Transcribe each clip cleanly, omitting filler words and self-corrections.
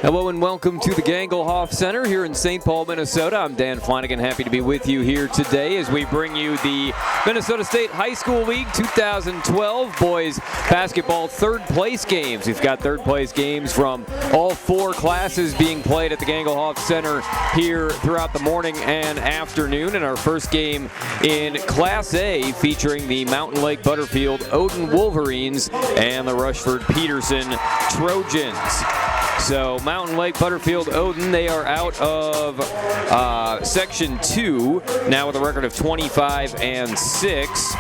Hello and welcome to the Gangelhoff Center here in St. Paul, Minnesota. I'm Dan Flanagan, happy to be with you here today as we bring you the Minnesota State High School League 2012 boys basketball third place games. We've got third place games from all four classes being played at the Gangelhoff Center here throughout the morning and afternoon. And our first game in Class A featuring the Mountain Lake Butterfield-Odin Wolverines and the Rushford-Peterson Trojans. So Mountain Lake Butterfield-Odin, they are out of Section 2, now with a record of 25-6.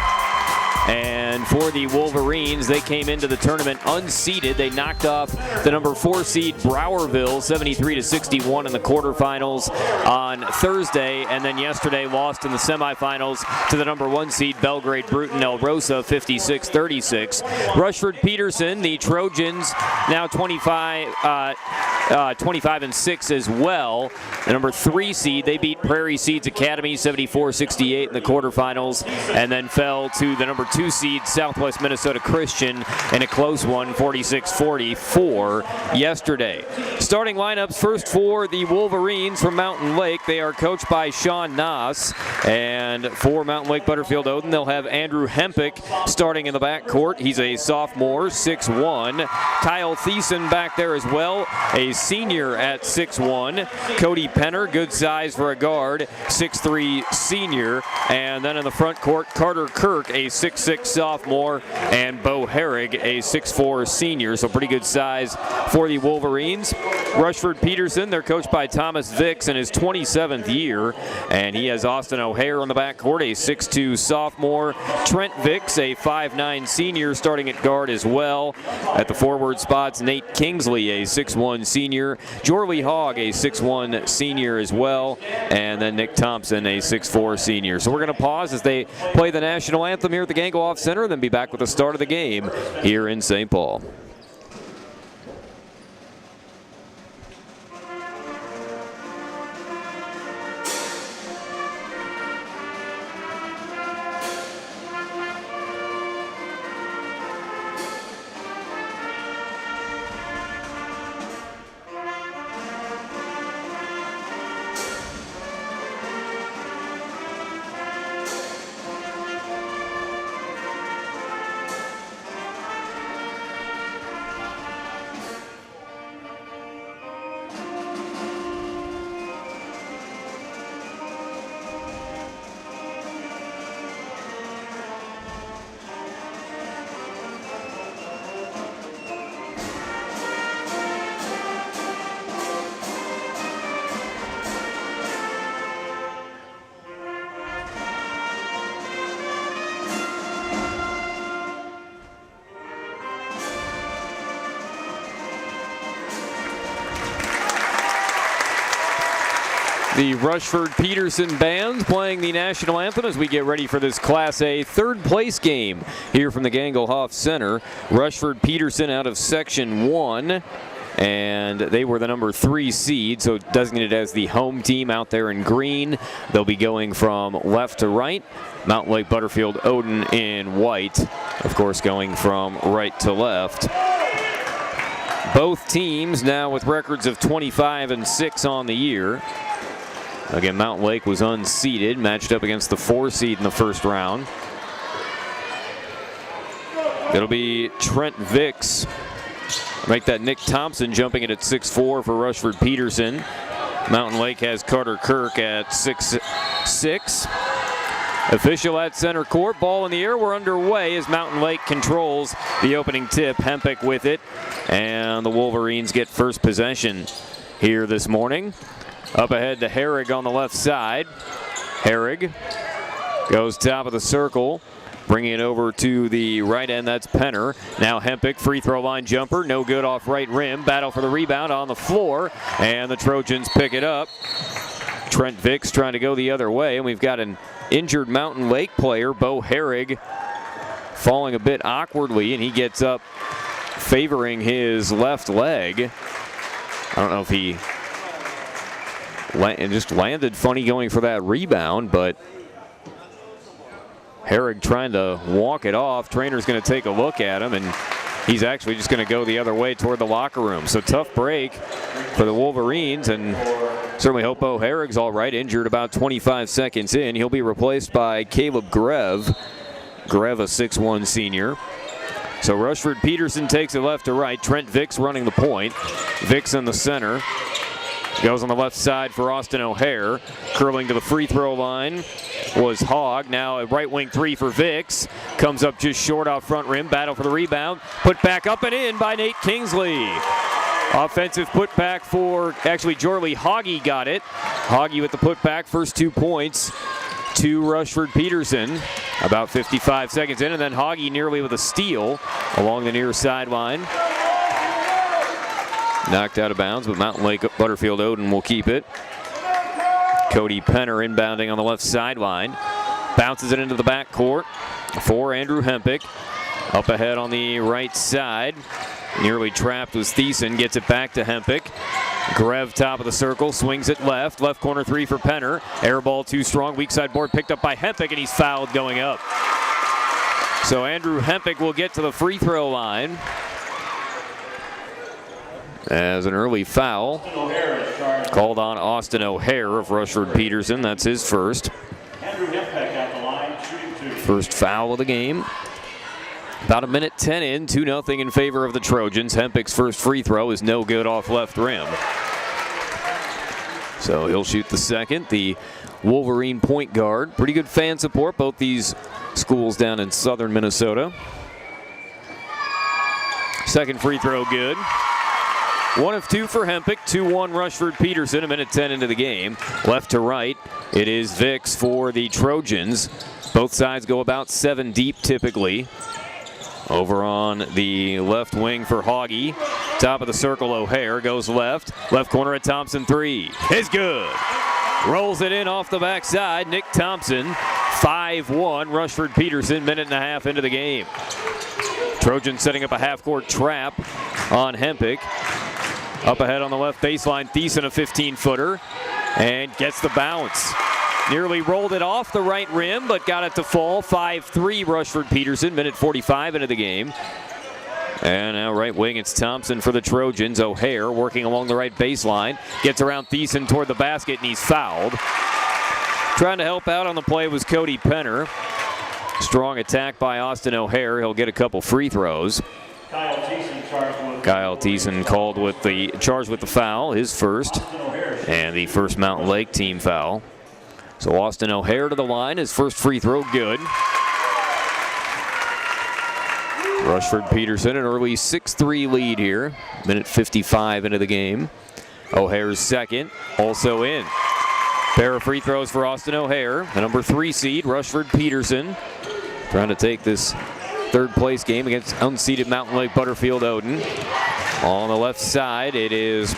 And for the Wolverines, they came into the tournament unseeded. They knocked off the number 4 seed Browerville 73-61 in the quarterfinals on Thursday, and then yesterday lost in the semifinals to the number 1 seed Belgrade Bruton El Rosa 56-36. Rushford-Peterson, the Trojans, now 25-6 as well. The number 3 seed, they beat Prairie Seeds Academy 74-68 in the quarterfinals, and then fell to the number 2 seed Southwest Minnesota Christian in a close one, 46-44 yesterday. Starting lineups first for the Wolverines from Mountain Lake. They are coached by Sean Noss, and for Mountain Lake Butterfield-Odin, they'll have Andrew Hempick starting in the backcourt. He's a sophomore, 6'1". Kyle Thiessen back there as well, a senior at 6'1". Cody Penner, good size for a guard, 6'3" senior. And then in the front court, Carter Kirk, a 6'6" sophomore, and Bo Herrig, a 6'4" senior. So pretty good size for the Wolverines. Rushford-Peterson, they're coached by Thomas Vicks in his 27th year, and he has Austin O'Hare on the backcourt, a 6'2" sophomore. Trent Vicks, a 5'9" senior, starting at guard as well. At the forward spots, Nate Kingsley, a 6'1" senior. Jorley Hogg, a 6'1" senior as well. And then Nick Thompson, a 6'4" senior. So we're going to pause as they play the national anthem here at the Gangelhoff Center, then be back with the start of the game here in St. Paul. The Rushford-Peterson band playing the national anthem as we get ready for this Class A third place game here from the Gangelhoff Center. Rushford-Peterson out of Section 1, and they were the number 3 seed, so designated as the home team out there in green. They'll be going from left to right. Mountain Lake Butterfield-Odin in white, of course, going from right to left. Both teams now with records of 25-6 on the year. Again, Mountain Lake was unseeded, matched up against the 4 seed in the first round. It'll be Trent Vicks. Make that Nick Thompson jumping it at 6'4" for Rushford-Peterson. Mountain Lake has Carter Kirk at 6'6". Official at center court, ball in the air. We're underway as Mountain Lake controls the opening tip. Hempick with it, and the Wolverines get first possession here this morning. Up ahead to Herrig on the left side. Herrig goes top of the circle, bringing it over to the right end. That's Penner. Now Hempick, free throw line jumper, no good off right rim. Battle for the rebound on the floor, and the Trojans pick it up. Trent Vicks trying to go the other way, and we've got an injured Mountain Lake player, Bo Herrig, falling a bit awkwardly, and he gets up favoring his left leg. I don't know if he just landed funny going for that rebound, but Herrig trying to walk it off. Trainer's going to take a look at him, and he's actually just going to go the other way toward the locker room. So tough break for the Wolverines, and certainly hope O'Hara's all right. Injured about 25 seconds in. He'll be replaced by Caleb Grev. Grev, a 6'1 senior. So Rushford-Peterson takes it left to right. Trent Vicks running the point. Vicks in the center. Goes on the left side for Austin O'Hare. Curling to the free throw line was Hogg. Now a right wing three for Vicks. Comes up just short off front rim. Battle for the rebound. Put back up and in by Nate Kingsley. Offensive putback for, actually Jorley Hoggy got it. Hoggy with the putback, first 2 points to Rushford-Peterson. About 55 seconds in, and then Hoggy nearly with a steal along the near sideline. Knocked out of bounds, but Mountain Lake Butterfield-Odin will keep it. Cody Penner inbounding on the left sideline. Bounces it into the backcourt for Andrew Hempick. Up ahead on the right side. Nearly trapped was Thiessen. Gets it back to Hempick. Grev top of the circle, swings it left. Left corner three for Penner. Air ball too strong. Weak side board picked up by Hempick, and he's fouled going up. So Andrew Hempick will get to the free throw line as an early foul called on Austin O'Hare of Rushford-Peterson. That's his first. First foul of the game. About 1:10 in, 2-0 in favor of the Trojans. Hempick's first free throw is no good off left rim. So he'll shoot the second. The Wolverine point guard. Pretty good fan support, both these schools down in southern Minnesota. Second free throw good. 1 of 2 for Hempick, 2-1 Rushford-Peterson, 1:10 into the game. Left to right, it is Vicks for the Trojans. Both sides go about 7 deep typically. Over on the left wing for Hoggy. Top of the circle, O'Hare goes left. Left corner at Thompson, three. Is good. Rolls it in off the backside. Nick Thompson, 5-1. Rushford-Peterson, 1.5 into the game. Trojans setting up a half-court trap on Hempick. Up ahead on the left baseline, Thiessen, a 15-footer. And gets the bounce. Nearly rolled it off the right rim, but got it to fall. 5-3 Rushford-Peterson, 1:45 into the game. And now right wing, it's Thompson for the Trojans. O'Hare working along the right baseline. Gets around Thiessen toward the basket, and he's fouled. Trying to help out on the play was Cody Penner. Strong attack by Austin O'Hare. He'll get a couple free throws. Kyle Thiessen charged with the foul, his first, and the first Mountain Lake team foul. So Austin O'Hare to the line, his first free throw good. Rushford-Peterson, an early 6-3 lead here. 1:55 into the game. O'Hare's second, also in. Pair of free throws for Austin O'Hare, the number 3 seed, Rushford-Peterson. Trying to take this third place game against unseeded Mountain Lake Butterfield-Odin. On the left side, it is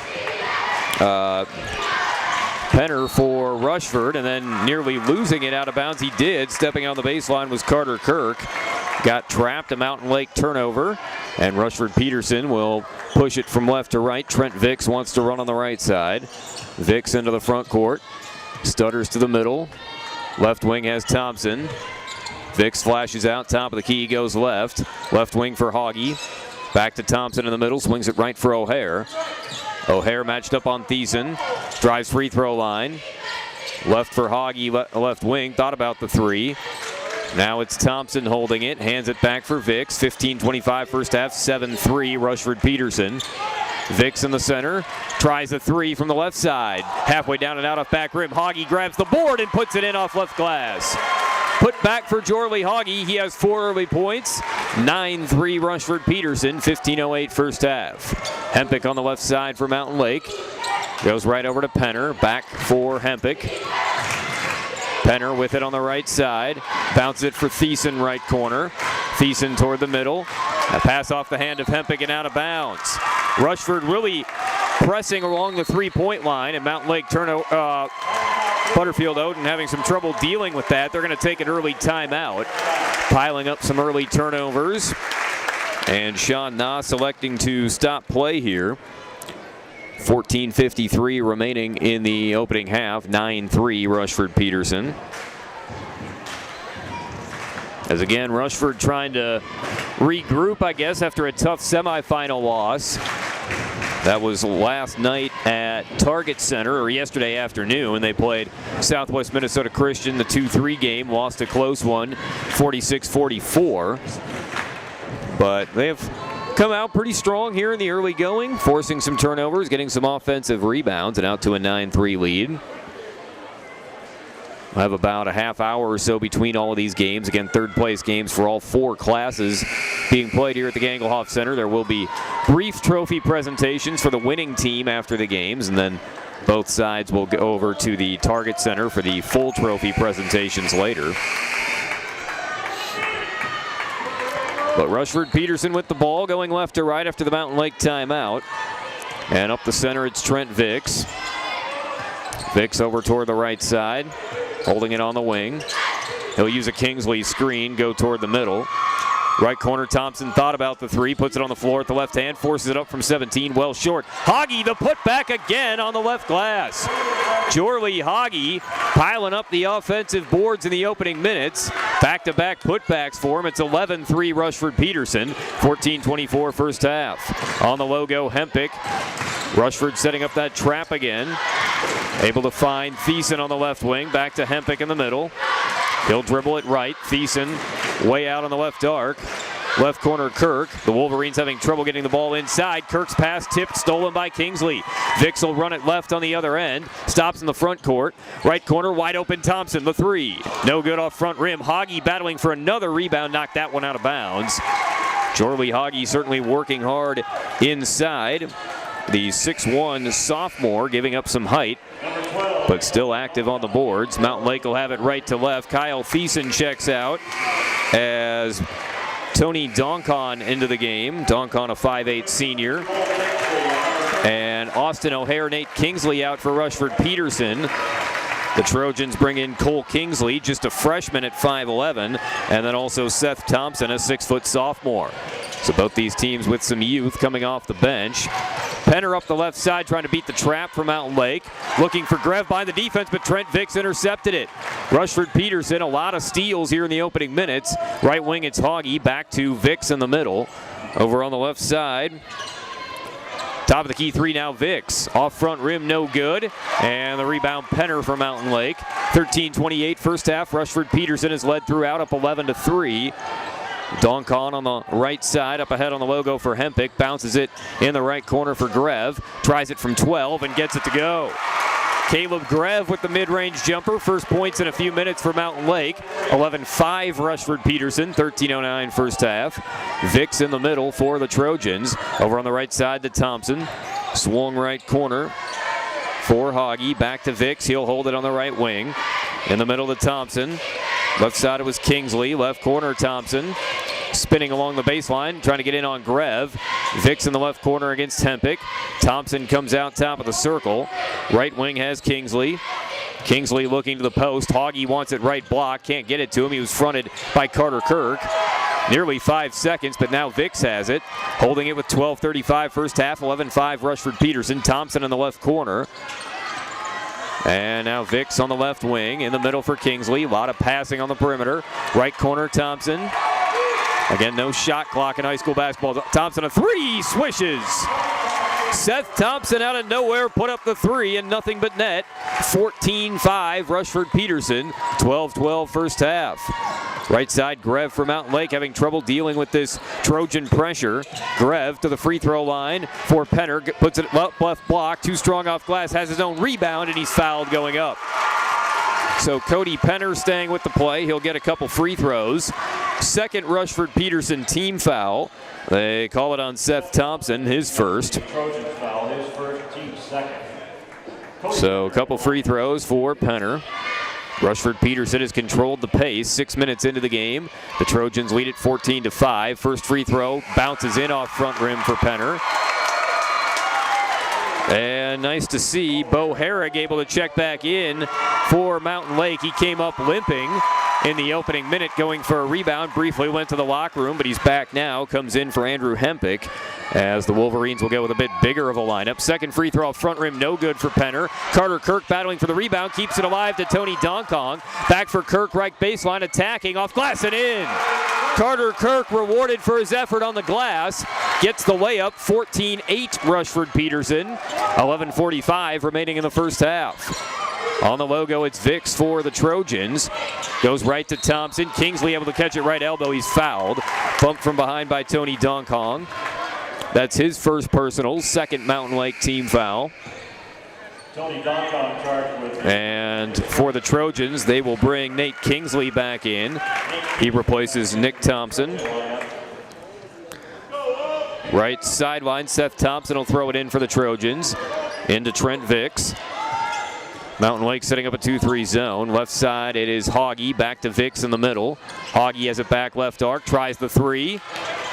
Penner for Rushford, and then nearly losing it out of bounds. He did. Stepping on the baseline was Carter Kirk. Got trapped, a Mountain Lake turnover, and Rushford-Peterson will push it from left to right. Trent Vicks wants to run on the right side. Vicks into the front court. Stutters to the middle. Left wing has Thompson. Vicks flashes out, top of the key, goes left. Left wing for Hoggy. Back to Thompson in the middle, swings it right for O'Hare. O'Hare matched up on Thiessen. Drives free throw line. Left for Hoggy, left wing, thought about the three. Now it's Thompson holding it, hands it back for Vicks. 15:25 first half, 7-3 Rushford-Peterson. Vicks in the center, tries a three from the left side. Halfway down and out off back rim. Hoggy grabs the board and puts it in off left glass. Put back for Jorley Hoggy. He has 4 early points. 9-3 Rushford-Peterson, 15:08 first half. Hempick on the left side for Mountain Lake. Goes right over to Penner, back for Hempick. Penner with it on the right side. Bounces it for Thiessen, right corner. Thiessen toward the middle. A pass off the hand of Hempick and out of bounds. Rushford really pressing along the three-point line, and Mountain Lake Butterfield-Odin having some trouble dealing with that. They're going to take an early timeout, piling up some early turnovers. And Sean Na selecting to stop play here. 14:53 remaining in the opening half. 9-3 Rushford-Peterson. As again, Rushford trying to regroup, I guess, after a tough semifinal loss. That was last night at Target Center, or yesterday afternoon, when they played Southwest Minnesota Christian, the 2-3 game, lost a close one, 46-44. But they have come out pretty strong here in the early going, forcing some turnovers, getting some offensive rebounds, and out to a 9-3 lead. We'll have about a half hour or so between all of these games. Again, third place games for all 4 classes being played here at the Gangelhoff Center. There will be brief trophy presentations for the winning team after the games, and then both sides will go over to the Target Center for the full trophy presentations later. But Rushford-Peterson with the ball, going left to right after the Mountain Lake timeout. And up the center, it's Trent Vicks. Vicks over toward the right side, holding it on the wing. He'll use a Kingsley screen, go toward the middle. Right corner, Thompson thought about the 3, puts it on the floor at the left hand, forces it up from 17, well short. Hoggy, the putback again on the left glass. Jorley Hoggy piling up the offensive boards in the opening minutes. Back-to-back putbacks for him. It's 11-3 Rushford-Peterson, 14-24 first half. On the logo, Hempick. Rushford setting up that trap again. Able to find Thiessen on the left wing, back to Hempick in the middle. He'll dribble it right. Thiessen way out on the left arc. Left corner, Kirk. The Wolverines having trouble getting the ball inside. Kirk's pass tipped, stolen by Kingsley. Vicks will run it left on the other end. Stops in the front court. Right corner, wide open Thompson, the 3. No good off front rim. Hoggy battling for another rebound, knocked that one out of bounds. Jorley Hoggy certainly working hard inside. The 6'1" sophomore giving up some height, but still active on the boards. Mountain Lake will have it right to left. Kyle Thiessen checks out as Tony Donkon into the game. Donkon, a 5'8" senior. And Austin O'Hare, Nate Kingsley out for Rushford-Peterson. The Trojans bring in Cole Kingsley, just a freshman at 5'11", and then also Seth Thompson, a 6-foot sophomore. So both these teams with some youth coming off the bench. Penner up the left side trying to beat the trap from Mountain Lake. Looking for Grev behind the defense, but Trent Vicks intercepted it. Rushford-Peterson, a lot of steals here in the opening minutes. Right wing, it's Hoggy, back to Vicks in the middle. Over on the left side. Top of the key 3 now, Vicks. Off front rim, no good. And the rebound, Penner for Mountain Lake. 13-28 first half. Rushford-Peterson has led throughout, up 11-3. Donkon on the right side, up ahead on the logo for Hempick. Bounces it in the right corner for Grev. Tries it from 12 and gets it to go. Caleb Grev with the mid-range jumper. First points in a few minutes for Mountain Lake. 11-5 Rushford-Peterson, 13:09 first half. Vicks in the middle for the Trojans. Over on the right side to Thompson. Swung right corner for Hoggy. Back to Vicks. He'll hold it on the right wing. In the middle to Thompson. Left side it was Kingsley. Left corner Thompson. Spinning along the baseline, trying to get in on Grev. Vicks in the left corner against Hempick. Thompson comes out top of the circle. Right wing has Kingsley. Kingsley looking to the post. Hoggy wants it right block. Can't get it to him. He was fronted by Carter Kirk. Nearly 5 seconds, but now Vicks has it. Holding it with 12:35 first half. 11-5 Rushford-Peterson. Thompson in the left corner. And now Vicks on the left wing. In the middle for Kingsley. A lot of passing on the perimeter. Right corner Thompson. Again, no shot clock in high school basketball. Thompson, a 3, swishes. Seth Thompson out of nowhere put up the 3 and nothing but net. 14-5 Rushford-Peterson. 12-12 first half. Right side, Grev for Mountain Lake having trouble dealing with this Trojan pressure. Grev to the free throw line for Penner. Puts it left block. Too strong off glass. Has his own rebound and he's fouled going up. So Cody Penner staying with the play. He'll get a couple free throws. Second Rushford-Peterson team foul. They call it on Seth Thompson, his first. Trojan foul, his first, team second. So a couple free throws for Penner. Rushford-Peterson has controlled the pace 6 minutes into the game. The Trojans lead it 14-5. First free throw bounces in off front rim for Penner. And nice to see Bo Herrig able to check back in for Mountain Lake. He came up limping. in the opening minute going for a rebound. Briefly went to the locker room, but he's back now. Comes in for Andrew Hempick as the Wolverines will go with a bit bigger of a lineup. Second free throw off front rim, no good for Penner. Carter Kirk battling for the rebound, keeps it alive to Tony Donkong. Back for Kirk, right baseline, attacking off glass and in. Carter Kirk rewarded for his effort on the glass. Gets the layup, 14-8 Rushford-Peterson. 11:45 remaining in the first half. On the logo, it's Vicks for the Trojans. Goes right to Thompson. Kingsley able to catch it right elbow. He's fouled. Bumped from behind by Tony Donkong. That's his first personal, second Mountain Lake team foul. Tony Donkong charged with. And for the Trojans, they will bring Nate Kingsley back in. He replaces Nick Thompson. Right sideline, Seth Thompson will throw it in for the Trojans. Into Trent Vicks. Mountain Lake setting up a 2-3 zone. Left side, it is Hoggy. Back to Vicks in the middle. Hoggy has it back left arc. Tries the three.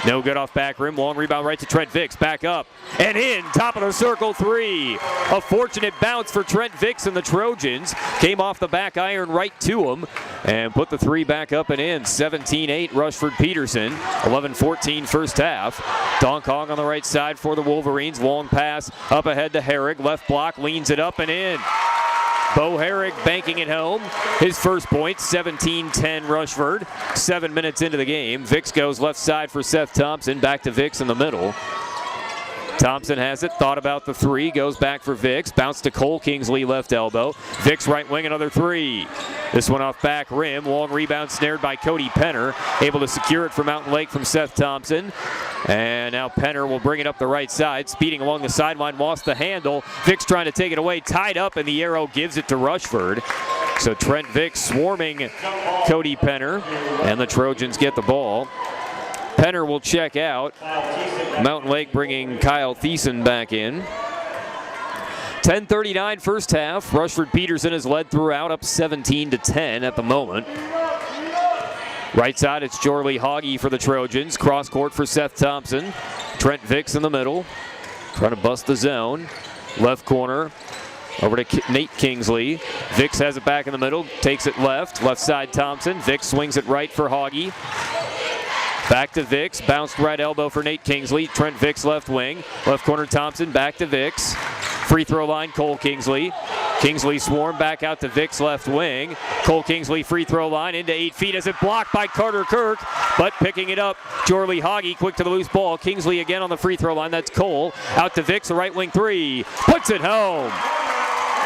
No good off back rim. Long rebound right to Trent Vicks. Back up and in. Top of the circle three. A fortunate bounce for Trent Vicks and the Trojans. Came off the back iron right to him and put the three back up and in. 17-8 Rushford-Peterson. 11-14 first half. Donkong on the right side for the Wolverines. Long pass up ahead to Herrig. Left block, leans it up and in. Bo Herrig banking it home. His first point, 17-10 Rushford. 7 minutes into the game. Vicks goes left side for Seth Thompson. Back to Vicks in the middle. Thompson has it, thought about the three, goes back for Vicks, bounce to Cole Kingsley, left elbow. Vicks right wing, another three. This one off back rim, long rebound snared by Cody Penner, able to secure it for Mountain Lake from Seth Thompson. And now Penner will bring it up the right side, speeding along the sideline, lost the handle. Vicks trying to take it away, tied up, and the arrow gives it to Rushford. So Trent Vicks swarming Cody Penner, and the Trojans get the ball. Penner will check out. Mountain Lake bringing Kyle Thiessen back in. 10:39 first half. Rushford-Peterson has led throughout, up 17-10 at the moment. Right side, it's Jorley Hoggy for the Trojans. Cross court for Seth Thompson. Trent Vicks in the middle, trying to bust the zone. Left corner, over to Nate Kingsley. Vicks has it back in the middle, takes it left. Left side Thompson. Vicks swings it right for Hoggy. Back to Vicks, bounced right elbow for Nate Kingsley. Trent Vicks left wing. Left corner Thompson, back to Vicks. Free throw line, Cole Kingsley. Kingsley swarm back out to Vicks left wing. Cole Kingsley free throw line into 8 feet as it blocked by Carter Kirk, but picking it up, Jorley Hoggy quick to the loose ball. Kingsley again on the free throw line, that's Cole. Out to Vicks, a right wing three, puts it home.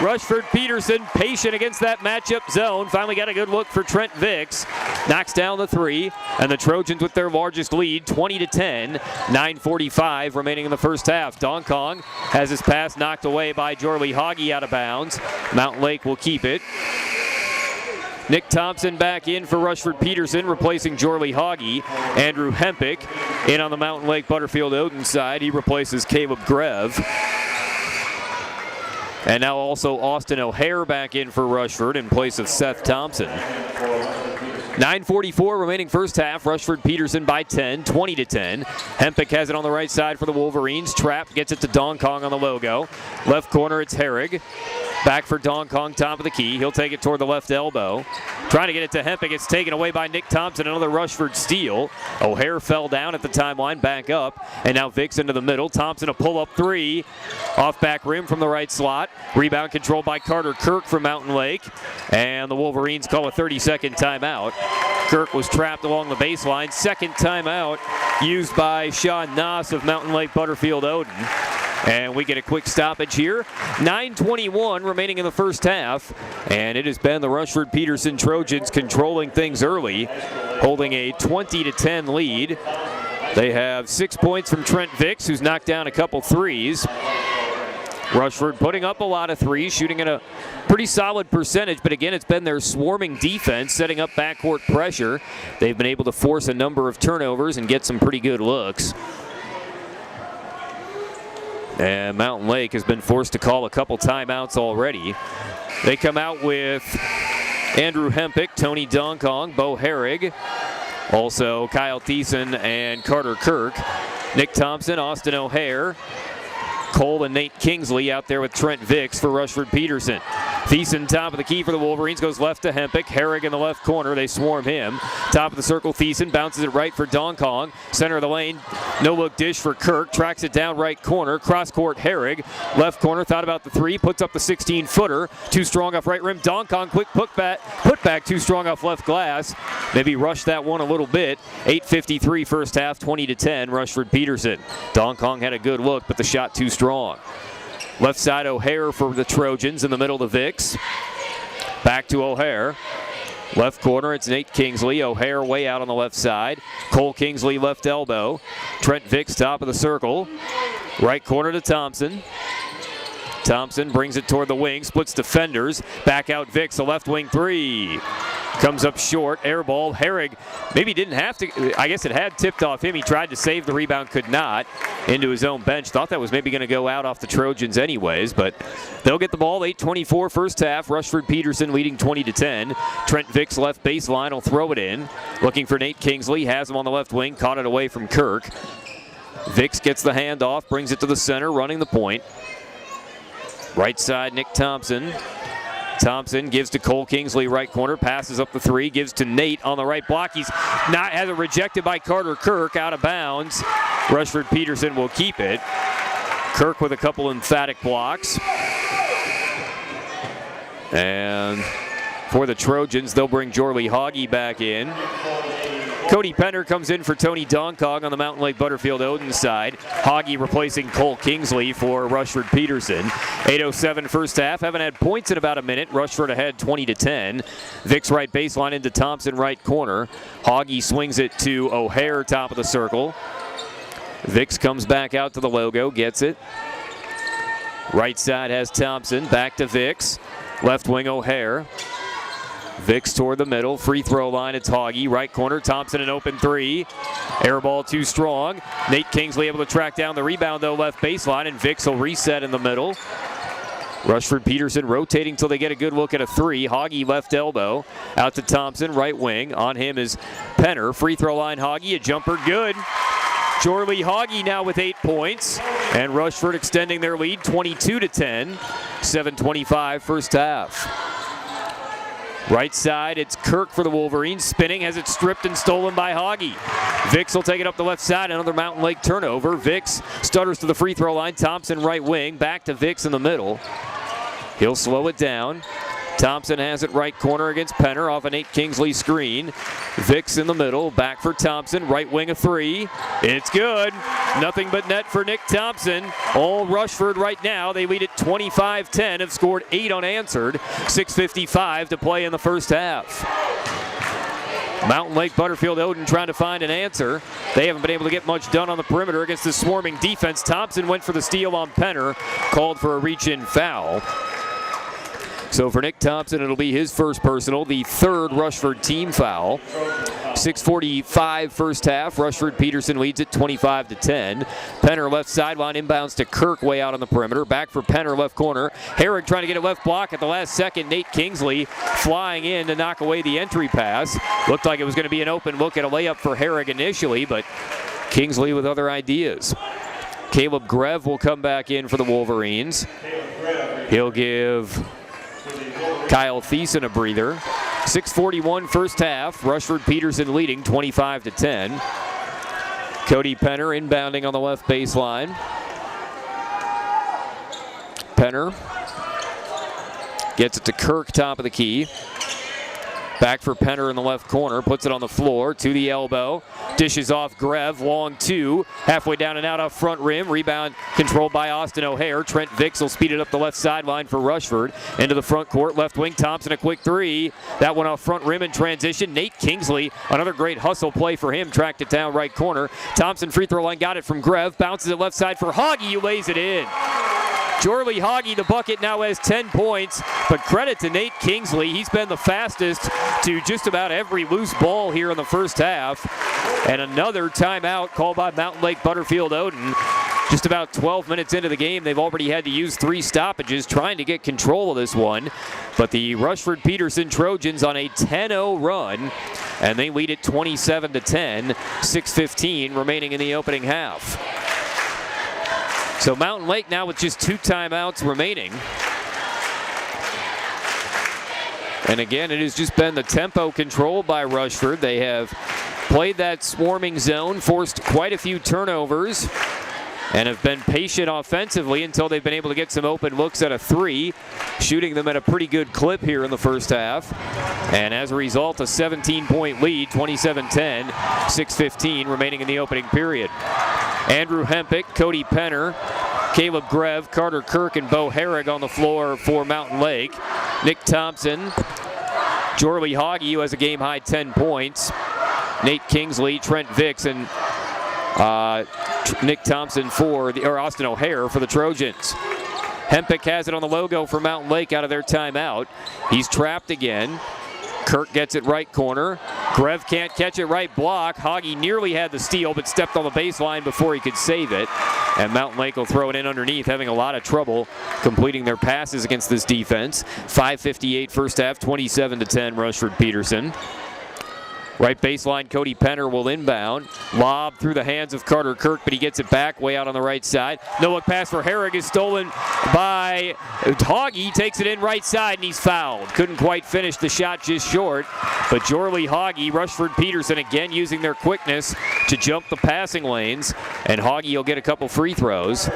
Rushford-Peterson patient against that matchup zone. Finally got a good look for Trent Vicks. Knocks down the three, and the Trojans with their largest lead, 20-10. 9:45 remaining in the first half. Donkong has his pass knocked away by Jorley Hoggy out of bounds. Mountain Lake will keep it. Nick Thompson back in for Rushford-Peterson, replacing Jorley Hoggy. Andrew Hempick in on the Mountain Lake Butterfield-Odin side. He replaces Caleb Grev. And now also Austin O'Hare back in for Rushford in place of Seth Thompson. 9:44 remaining first half. Rushford-Peterson by 10, 20-10. Hempick has it on the right side for the Wolverines. Trap gets it to Donkong on the logo. Left corner, it's Herrig. Back for Donkong, top of the key. He'll take it toward the left elbow. Trying to get it to Hempick. It's taken away by Nick Thompson. Another Rushford steal. O'Hare fell down at the timeline, back up. And now Vicks into the middle. Thompson a pull-up three. Off back rim from the right slot. Rebound controlled by Carter Kirk from Mountain Lake. And the Wolverines call a 30-second timeout. Kirk was trapped along the baseline. Second timeout used by Sean Noss of Mountain Lake Butterfield-Odin. And we get a quick stoppage here. 9:21 remaining in the first half. And it has been the Rushford-Peterson Trojans controlling things early, holding a 20-10 lead. They have 6 points from Trent Vicks, who's knocked down a couple threes. Rushford putting up a lot of threes, shooting at a pretty solid percentage, but again, it's been their swarming defense setting up backcourt pressure. They've been able to force a number of turnovers and get some pretty good looks. And Mountain Lake has been forced to call a couple timeouts already. They come out with Andrew Hempick, Tony Donkong, Bo Herrig, also Kyle Thiessen and Carter Kirk, Nick Thompson, Austin O'Hare, Cole and Nate Kingsley out there with Trent Vicks for Rushford-Peterson. Thiessen top of the key for the Wolverines, goes left to Hempick. Herrig in the left corner, they swarm him. Top of the circle, Thiessen bounces it right for Donkong. Center of the lane, no look dish for Kirk, tracks it down right corner. Cross court, Herrig. Left corner, thought about the three, puts up the 16-footer. Too strong off right rim. Donkong, quick put back, too strong off left glass. Maybe rushed that one a little bit. 8:53 first half, 20-10, Rushford-Peterson. Donkong had a good look, but the shot too strong. Left side, O'Hare for the Trojans, in the middle to Vicks. Back to O'Hare. Left corner, it's Nate Kingsley. O'Hare way out on the left side. Cole Kingsley left elbow. Trent Vicks top of the circle. Right corner to Thompson. Thompson brings it toward the wing, splits defenders. Back out Vicks, a left wing three. Comes up short, air ball. Herrig maybe didn't have to, I guess it had tipped off him. He tried to save the rebound, could not. Into his own bench. Thought that was maybe going to go out off the Trojans anyways, but they'll get the ball. 8:24 first half. Rushford-Peterson leading 20-10. Trent Vicks left baseline will throw it in. Looking for Nate Kingsley, has him on the left wing, caught it away from Kirk. Vicks gets the handoff, brings it to the center, running the point. Right side, Nick Thompson. Thompson gives to Cole Kingsley, right corner, passes up the three, gives to Nate on the right block. He's not, has it rejected by Carter Kirk, out of bounds. Rushford-Peterson will keep it. Kirk with a couple emphatic blocks. And for the Trojans, they'll bring Jorley Hoggy back in. Cody Penner comes in for Tony Donkog on the Mountain Lake Butterfield-Odin side. Hoggy replacing Cole Kingsley for Rushford-Peterson. 8:07 first half. Haven't had points in about a minute. Rushford ahead 20-10. Vicks right baseline into Thompson right corner. Hoggy swings it to O'Hare top of the circle. Vicks comes back out to the logo, gets it. Right side has Thompson. Back to Vicks. Left wing O'Hare. Vicks toward the middle, free throw line, it's Hoggy. Right corner, Thompson an open three. Air ball too strong. Nate Kingsley able to track down the rebound though, left baseline, and Vicks will reset in the middle. Rushford-Peterson rotating till they get a good look at a three. Hoggy left elbow, out to Thompson, right wing. On him is Penner. Free throw line, Hoggy, a jumper, good. Jorley Hoggy now with 8 points, and Rushford extending their lead 22-10. 7:25 first half. Right side, it's Kirk for the Wolverines. Spinning, has it stripped and stolen by Hoggy. Vicks will take it up the left side. Another Mountain Lake turnover. Vicks stutters to the free throw line. Thompson right wing. Back to Vicks in the middle. He'll slow it down. Thompson has it right corner against Penner off a Nate Kingsley screen. Vicks in the middle. Back for Thompson. Right wing a three. It's good. Nothing but net for Nick Thompson. All Rushford right now. They lead at 25-10. Have scored 8 unanswered. 6:55 to play in the first half. Mountain Lake Butterfield-Odin trying to find an answer. They haven't been able to get much done on the perimeter against the swarming defense. Thompson went for the steal on Penner. Called for a reach-in foul. So for Nick Thompson, it'll be his first personal, the third Rushford team foul. 6:45 first half. Rushford-Peterson leads it 25-10. Penner left sideline, inbounds to Kirk way out on the perimeter. Back for Penner left corner. Herrig trying to get a left block at the last second. Nate Kingsley flying in to knock away the entry pass. Looked like it was going to be an open look at a layup for Herrig initially, but Kingsley with other ideas. Caleb Grev will come back in for the Wolverines. He'll give Kyle Thiessen a breather. 6:41 first half. Rushford-Peterson leading 25-10. Cody Penner inbounding on the left baseline. Penner gets it to Kirk top of the key. Back for Penner in the left corner, puts it on the floor, to the elbow, dishes off Grev, long two, halfway down and out off front rim, rebound controlled by Austin O'Hare. Trent Vicks will speed it up the left sideline for Rushford, into the front court, left wing, Thompson a quick three, that one off front rim in transition. Nate Kingsley, another great hustle play for him, tracked it down right corner. Thompson free throw line, got it from Grev, bounces it left side for Hoggy, who lays it in. Jorley Hoggy, the bucket, now has 10 points, but credit to Nate Kingsley. He's been the fastest to just about every loose ball here in the first half. And another timeout called by Mountain Lake Butterfield-Odin. Just about 12 minutes into the game, they've already had to use 3 stoppages trying to get control of this one. But the Rushford-Peterson Trojans on a 10-0 run, and they lead it 27-10, 6:15 remaining in the opening half. So Mountain Lake now with just 2 timeouts remaining. And again, it has just been the tempo controlled by Rushford. They have played that swarming zone, forced quite a few turnovers, and have been patient offensively until they've been able to get some open looks at a three, shooting them at a pretty good clip here in the first half. And as a result, a 17-point lead, 27-10, 6:15 remaining in the opening period. Andrew Hempick, Cody Penner, Caleb Grev, Carter Kirk, and Bo Herrig on the floor for Mountain Lake. Nick Thompson, Jorley Hoggy, who has a game-high 10 points. Nate Kingsley, Trent Vicks, and Nick Thompson or Austin O'Hare for the Trojans. Hempick has it on the logo for Mountain Lake out of their timeout. He's trapped again. Kirk gets it right corner. Grev can't catch it, right block. Hoggy nearly had the steal, but stepped on the baseline before he could save it. And Mountain Lake will throw it in underneath, having a lot of trouble completing their passes against this defense. 5:58 first half, 27-10 Rushford-Peterson. Right baseline, Cody Penner will inbound. Lob through the hands of Carter Kirk, but he gets it back way out on the right side. No-look pass for Herrig is stolen by Hoggy. Takes it in right side, and he's fouled. Couldn't quite finish the shot, just short. But Jorley Hoggy, Rushford-Peterson again using their quickness to jump the passing lanes. And Hoggy will get a couple free throws.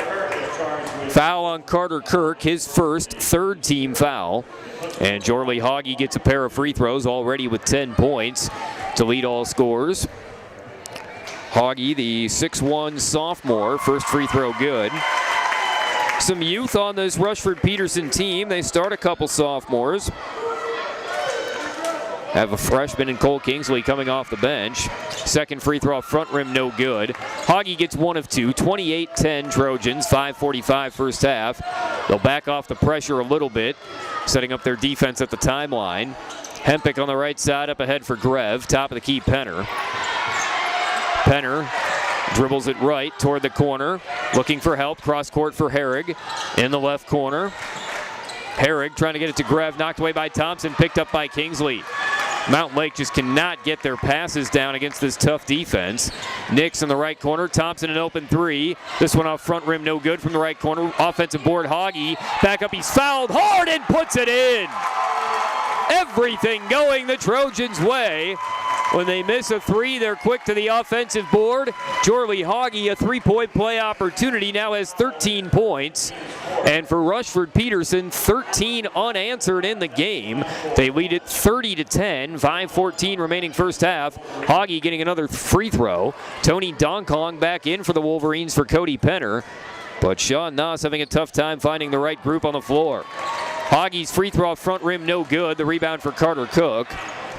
Foul on Carter Kirk, his first, third team foul. And Jorley Hoggy gets a pair of free throws already with 10 points to lead all scorers. Hoggy, the 6'1 sophomore, first free throw good. Some youth on this Rushford-Peterson team. They start a couple sophomores. Have a freshman in Cole Kingsley coming off the bench. Second free throw off front rim, no good. Hoggy gets one of two, 28-10 Trojans, 5:45 first half. They'll back off the pressure a little bit, setting up their defense at the timeline. Hempick on the right side, up ahead for Grev. Top of the key, Penner. Penner dribbles it right toward the corner. Looking for help, cross court for Herrig in the left corner. Herrig trying to get it to Grev, knocked away by Thompson, picked up by Kingsley. Mountain Lake just cannot get their passes down against this tough defense. Nix in the right corner, Thompson an open three. This one off front rim, no good from the right corner. Offensive board, Hoggy. Back up, he's fouled hard and puts it in. Everything going the Trojans' way. When they miss a three, they're quick to the offensive board. Jorley Hoggy, a three-point play opportunity, now has 13 points. And for Rushford-Peterson, 13 unanswered in the game. They lead it 30-10, 5:14 remaining first half. Hoggy getting another free throw. Tony Donkong back in for the Wolverines for Cody Penner. But Sean Noss having a tough time finding the right group on the floor. Hoggy's free throw off front rim, no good. The rebound for Carter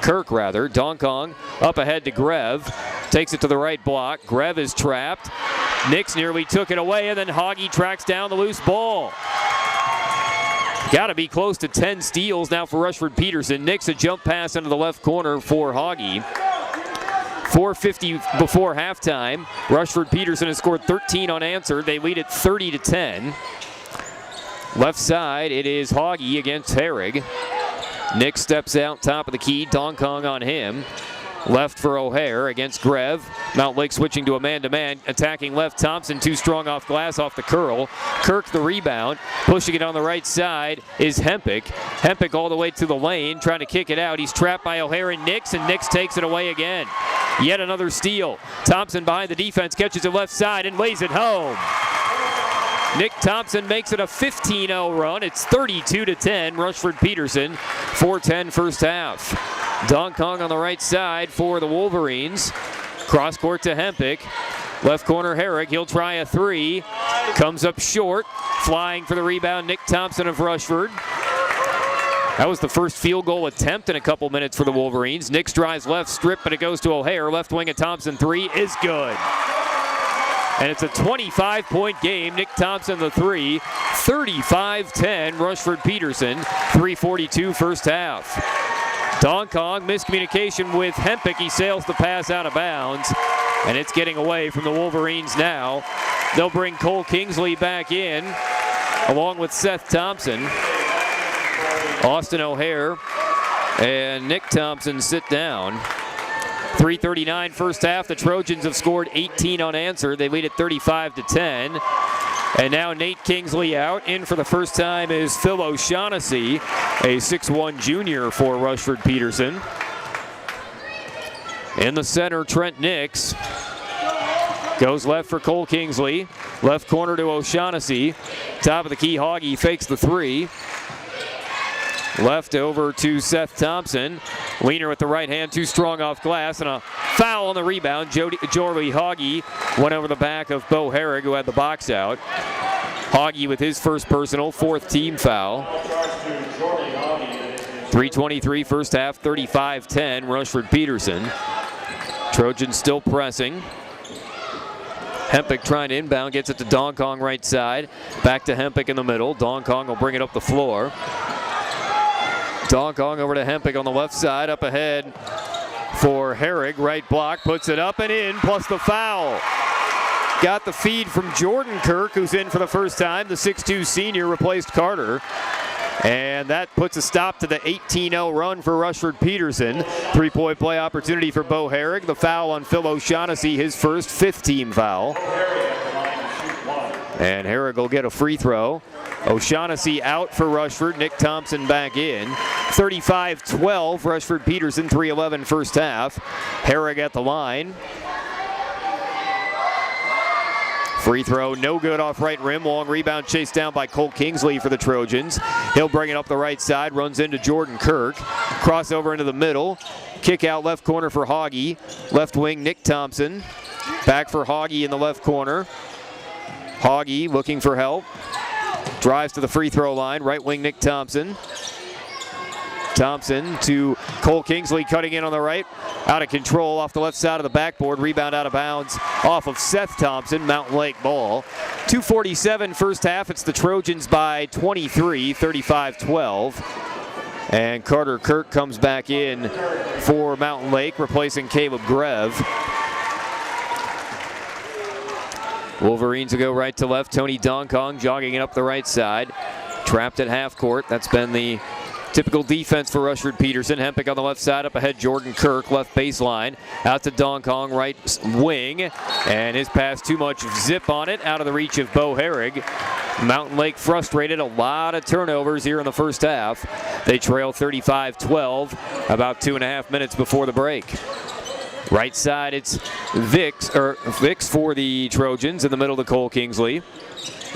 Kirk rather. Donkong up ahead to Grev. Takes it to the right block. Grev is trapped. Nix nearly took it away, and then Hoggy tracks down the loose ball. Got to be close to 10 steals now for Rushford-Peterson. Nix a jump pass into the left corner for Hoggy. 4:50 before halftime. Rushford-Peterson has scored 13 unanswered. They lead it 30-10. Left side, it is Hoggy against Herrig. Nick steps out, top of the key, Donkong on him. Left for O'Hare against Grev. Mountain Lake switching to a man-to-man, attacking left. Thompson too strong off glass, off the curl. Kirk the rebound, pushing it on the right side is Hempick. Hempick all the way to the lane, trying to kick it out. He's trapped by O'Hare and Nix takes it away again. Yet another steal. Thompson behind the defense, catches it left side and lays it home. Nick Thompson makes it a 15-0 run. It's 32-10, Rushford-Peterson, 4:10 first half. Donkong on the right side for the Wolverines. Cross court to Hempick. Left corner Herrig, he'll try a three. Comes up short, flying for the rebound, Nick Thompson of Rushford. That was the first field goal attempt in a couple minutes for the Wolverines. Nix drives left, strip, but it goes to O'Hare. Left wing, a Thompson three is good. And it's a 25-point game. Nick Thompson the three. 35-10 Rushford-Peterson. 3:42 first half. Donkong miscommunication with Hempick. He sails the pass out of bounds. And it's getting away from the Wolverines now. They'll bring Cole Kingsley back in along with Seth Thompson. Austin O'Hare and Nick Thompson sit down. 3:39 first half. The Trojans have scored 18 unanswered. They lead at 35-10. And now Nate Kingsley out. In for the first time is Phil O'Shaughnessy, a 6'1 junior for Rushford-Peterson. In the center, Trent Nix goes left for Cole Kingsley. Left corner to O'Shaughnessy. Top of the key, Hoggy fakes the three. Left over to Seth Thompson. Leaner with the right hand, too strong off glass, and a foul on the rebound. Jordy Hoggy went over the back of Bo Herrig, who had the box out. Hoggy with his first personal, fourth team foul. 3:23 first half, 35-10, Rushford-Peterson. Trojans still pressing. Hempick trying to inbound, gets it to Donkong right side. Back to Hempick in the middle. Donkong will bring it up the floor. Donkong over to Hempick on the left side, up ahead for Herrig. Right block, puts it up and in, plus the foul. Got the feed from Jordan Kirk, who's in for the first time. The 6'2 senior replaced Carter. And that puts a stop to the 18-0 run for Rushford-Peterson. Three-point play opportunity for Bo Herrig. The foul on Phil O'Shaughnessy, his first fifth-team foul. And Herrig will get a free throw. O'Shaughnessy out for Rushford. Nick Thompson back in. 35-12, Rushford-Peterson, 3:11 first half. Herrig at the line. Free throw, no good off right rim. Long rebound chased down by Cole Kingsley for the Trojans. He'll bring it up the right side, runs into Jordan Kirk. Crossover into the middle. Kick out left corner for Hoggy. Left wing, Nick Thompson. Back for Hoggy in the left corner. Hoggy looking for help. Drives to the free throw line. Right wing, Nick Thompson. Thompson to Cole Kingsley, cutting in on the right. Out of control off the left side of the backboard. Rebound out of bounds off of Seth Thompson. Mountain Lake ball. 2:47 first half. It's the Trojans by 23, 35-12. And Carter Kirk comes back in for Mountain Lake, replacing Caleb Grev. Wolverines will go right to left. Tony Donkong jogging it up the right side. Trapped at half court. That's been the typical defense for Rushford-Peterson. Hempick on the left side, up ahead Jordan Kirk, left baseline. Out to Donkong, right wing. And his pass, too much zip on it, out of the reach of Bo Herrig. Mountain Lake frustrated, a lot of turnovers here in the first half. They trail 35-12, about 2.5 minutes before the break. Right side, it's Vicks for the Trojans. In the middle to Cole Kingsley.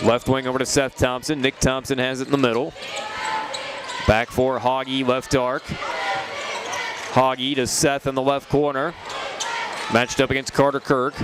Left wing over to Seth Thompson. Nick Thompson has it in the middle. Back for Hoggy, left arc. Hoggy to Seth in the left corner. Matched up against Carter Kirk.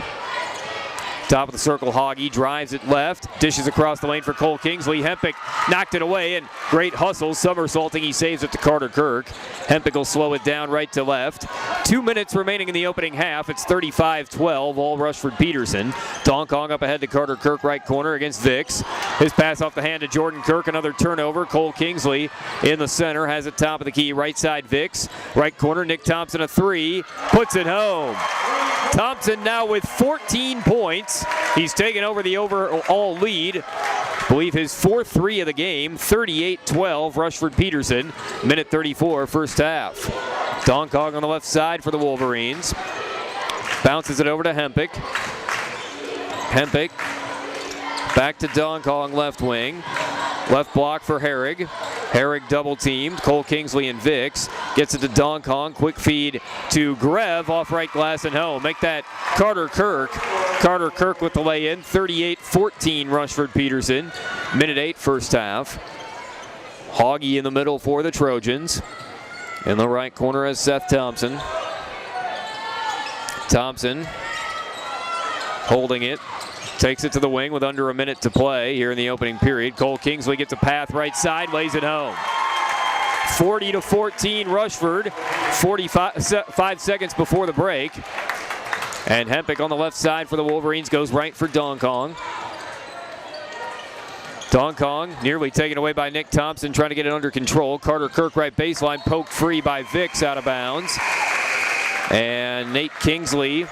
Top of the circle, Hoggy drives it left. Dishes across the lane for Cole Kingsley. Hempick knocked it away, and great hustle. Somersaulting, he saves it to Carter Kirk. Hempick will slow it down right to left. 2 minutes remaining in the opening half. It's 35-12, all Rushford-Peterson. Donkong up ahead to Carter Kirk, right corner against Vicks. His pass off the hand to Jordan Kirk, another turnover. Cole Kingsley in the center, has it top of the key, right side Vicks. Right corner, Nick Thompson, a three, puts it home. Thompson now with 14 points. He's taken over the overall lead. I believe his fourth three of the game. 38-12, Rushford-Peterson. Minute 34, first half. Donkong on the left side for the Wolverines. Bounces it over to Hempick. Hempick back to Donkong, left wing. Left block for Herrig. Herrig double teamed. Cole Kingsley and Vicks. Gets it to Donkong. Quick feed to Grev off right glass and home. Make that Carter Kirk. Carter Kirk with the lay-in. 38-14 Rushford-Peterson. Minute 8 first half. Hoggy in the middle for the Trojans. In the right corner is Seth Thompson. Thompson holding it. Takes it to the wing with under a minute to play here in the opening period. Cole Kingsley gets a path right side, lays it home. 40-14 Rushford, 5 seconds before the break. And Hempick on the left side for the Wolverines goes right for Donkong. Donkong nearly taken away by Nick Thompson, trying to get it under control. Carter Kirk right baseline, poked free by Vicks, out of bounds. And Nate Kingsley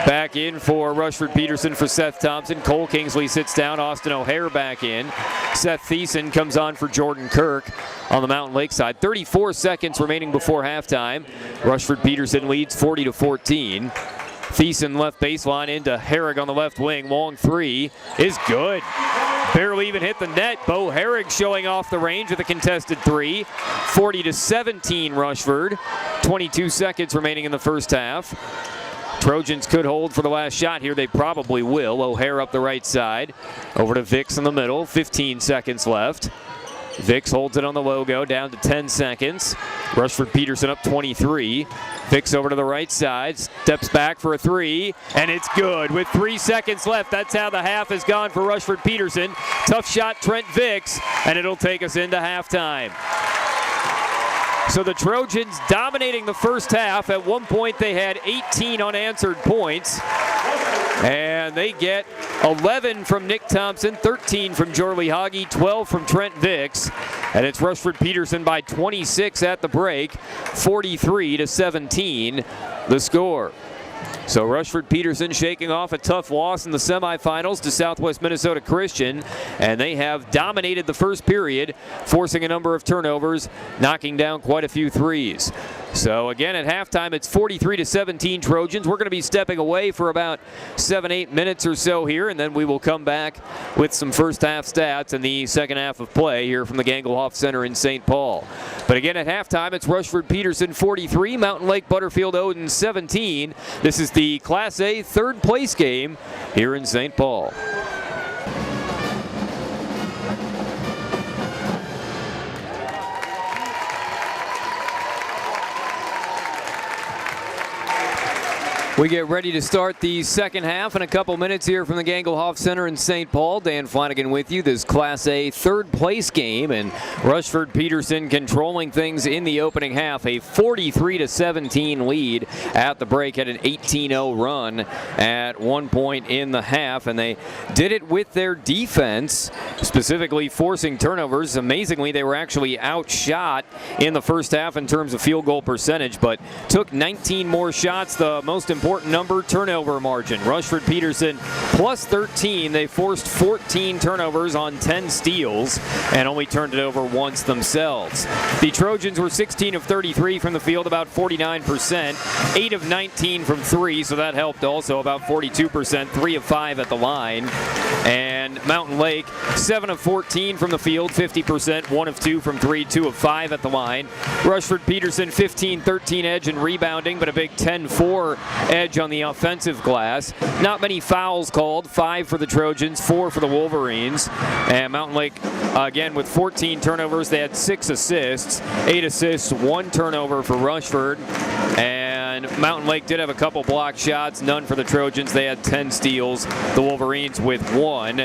back in for Rushford-Peterson for Seth Thompson. Cole Kingsley sits down. Austin O'Hare back in. Seth Thiessen comes on for Jordan Kirk on the Mountain Lake side. 34 seconds remaining before halftime. Rushford-Peterson leads 40-14. Thiessen left baseline into Herrig on the left wing. Long three is good. Barely even hit the net. Bo Herrig showing off the range with a contested three. 40-17 Rushford. 22 seconds remaining in the first half. Trojans could hold for the last shot here. They probably will. O'Hare up the right side. Over to Vix in the middle. 15 seconds left. Vix holds it on the logo, down to 10 seconds. Rushford-Peterson up 23. Vix over to the right side, steps back for a three, and it's good. With 3 seconds left, that's how the half has gone for Rushford-Peterson. Tough shot, Trent Vix, and it'll take us into halftime. So the Trojans dominating the first half. At one point, they had 18 unanswered points. And they get 11 from Nick Thompson, 13 from Jorley Hoggy, 12 from Trent Vix. And it's Rushford-Peterson by 26 at the break, 43-17 the score. So Rushford-Peterson shaking off a tough loss in the semifinals to Southwest Minnesota Christian, and they have dominated the first period, forcing a number of turnovers, knocking down quite a few threes. So again, at halftime, it's 43-17 Trojans. We're going to be stepping away for about 7-8 minutes or so here, and then we will come back with some first half stats in the second half of play here from the Gangelhoff Center in St. Paul. But again, at halftime, it's Rushford-Peterson 43, Mountain Lake Butterfield-Odin 17. This is the Class A third place game here in St. Paul. We get ready to start the second half in a couple minutes here from the Gangelhoff Center in St. Paul. Dan Flanagan with you. This Class A third place game, and Rushford-Peterson controlling things in the opening half. A 43-17 lead at the break, had an 18-0 run at one point in the half, and they did it with their defense, specifically forcing turnovers. Amazingly, they were actually outshot in the first half in terms of field goal percentage, but took 19 more shots. The most important number, turnover margin. Rushford-Peterson plus 13. They forced 14 turnovers on 10 steals and only turned it over once themselves. The Trojans were 16 of 33 from the field, about 49%. 8 of 19 from three, so that helped also, about 42%. 3 of 5 at the line. And Mountain Lake, 7 of 14 from the field, 50%. 1 of 2 from three, 2 of 5 at the line. Rushford-Peterson, 15-13 edge in rebounding, but a big 10-4 edge on the offensive glass. Not many fouls called, 5 for the Trojans, 4 for the Wolverines. And Mountain Lake, again, with 14 turnovers, they had 6 assists, 8 assists, 1 turnover for Rushford. And Mountain Lake did have a couple block shots, none for the Trojans. They had 10 steals, the Wolverines with 1.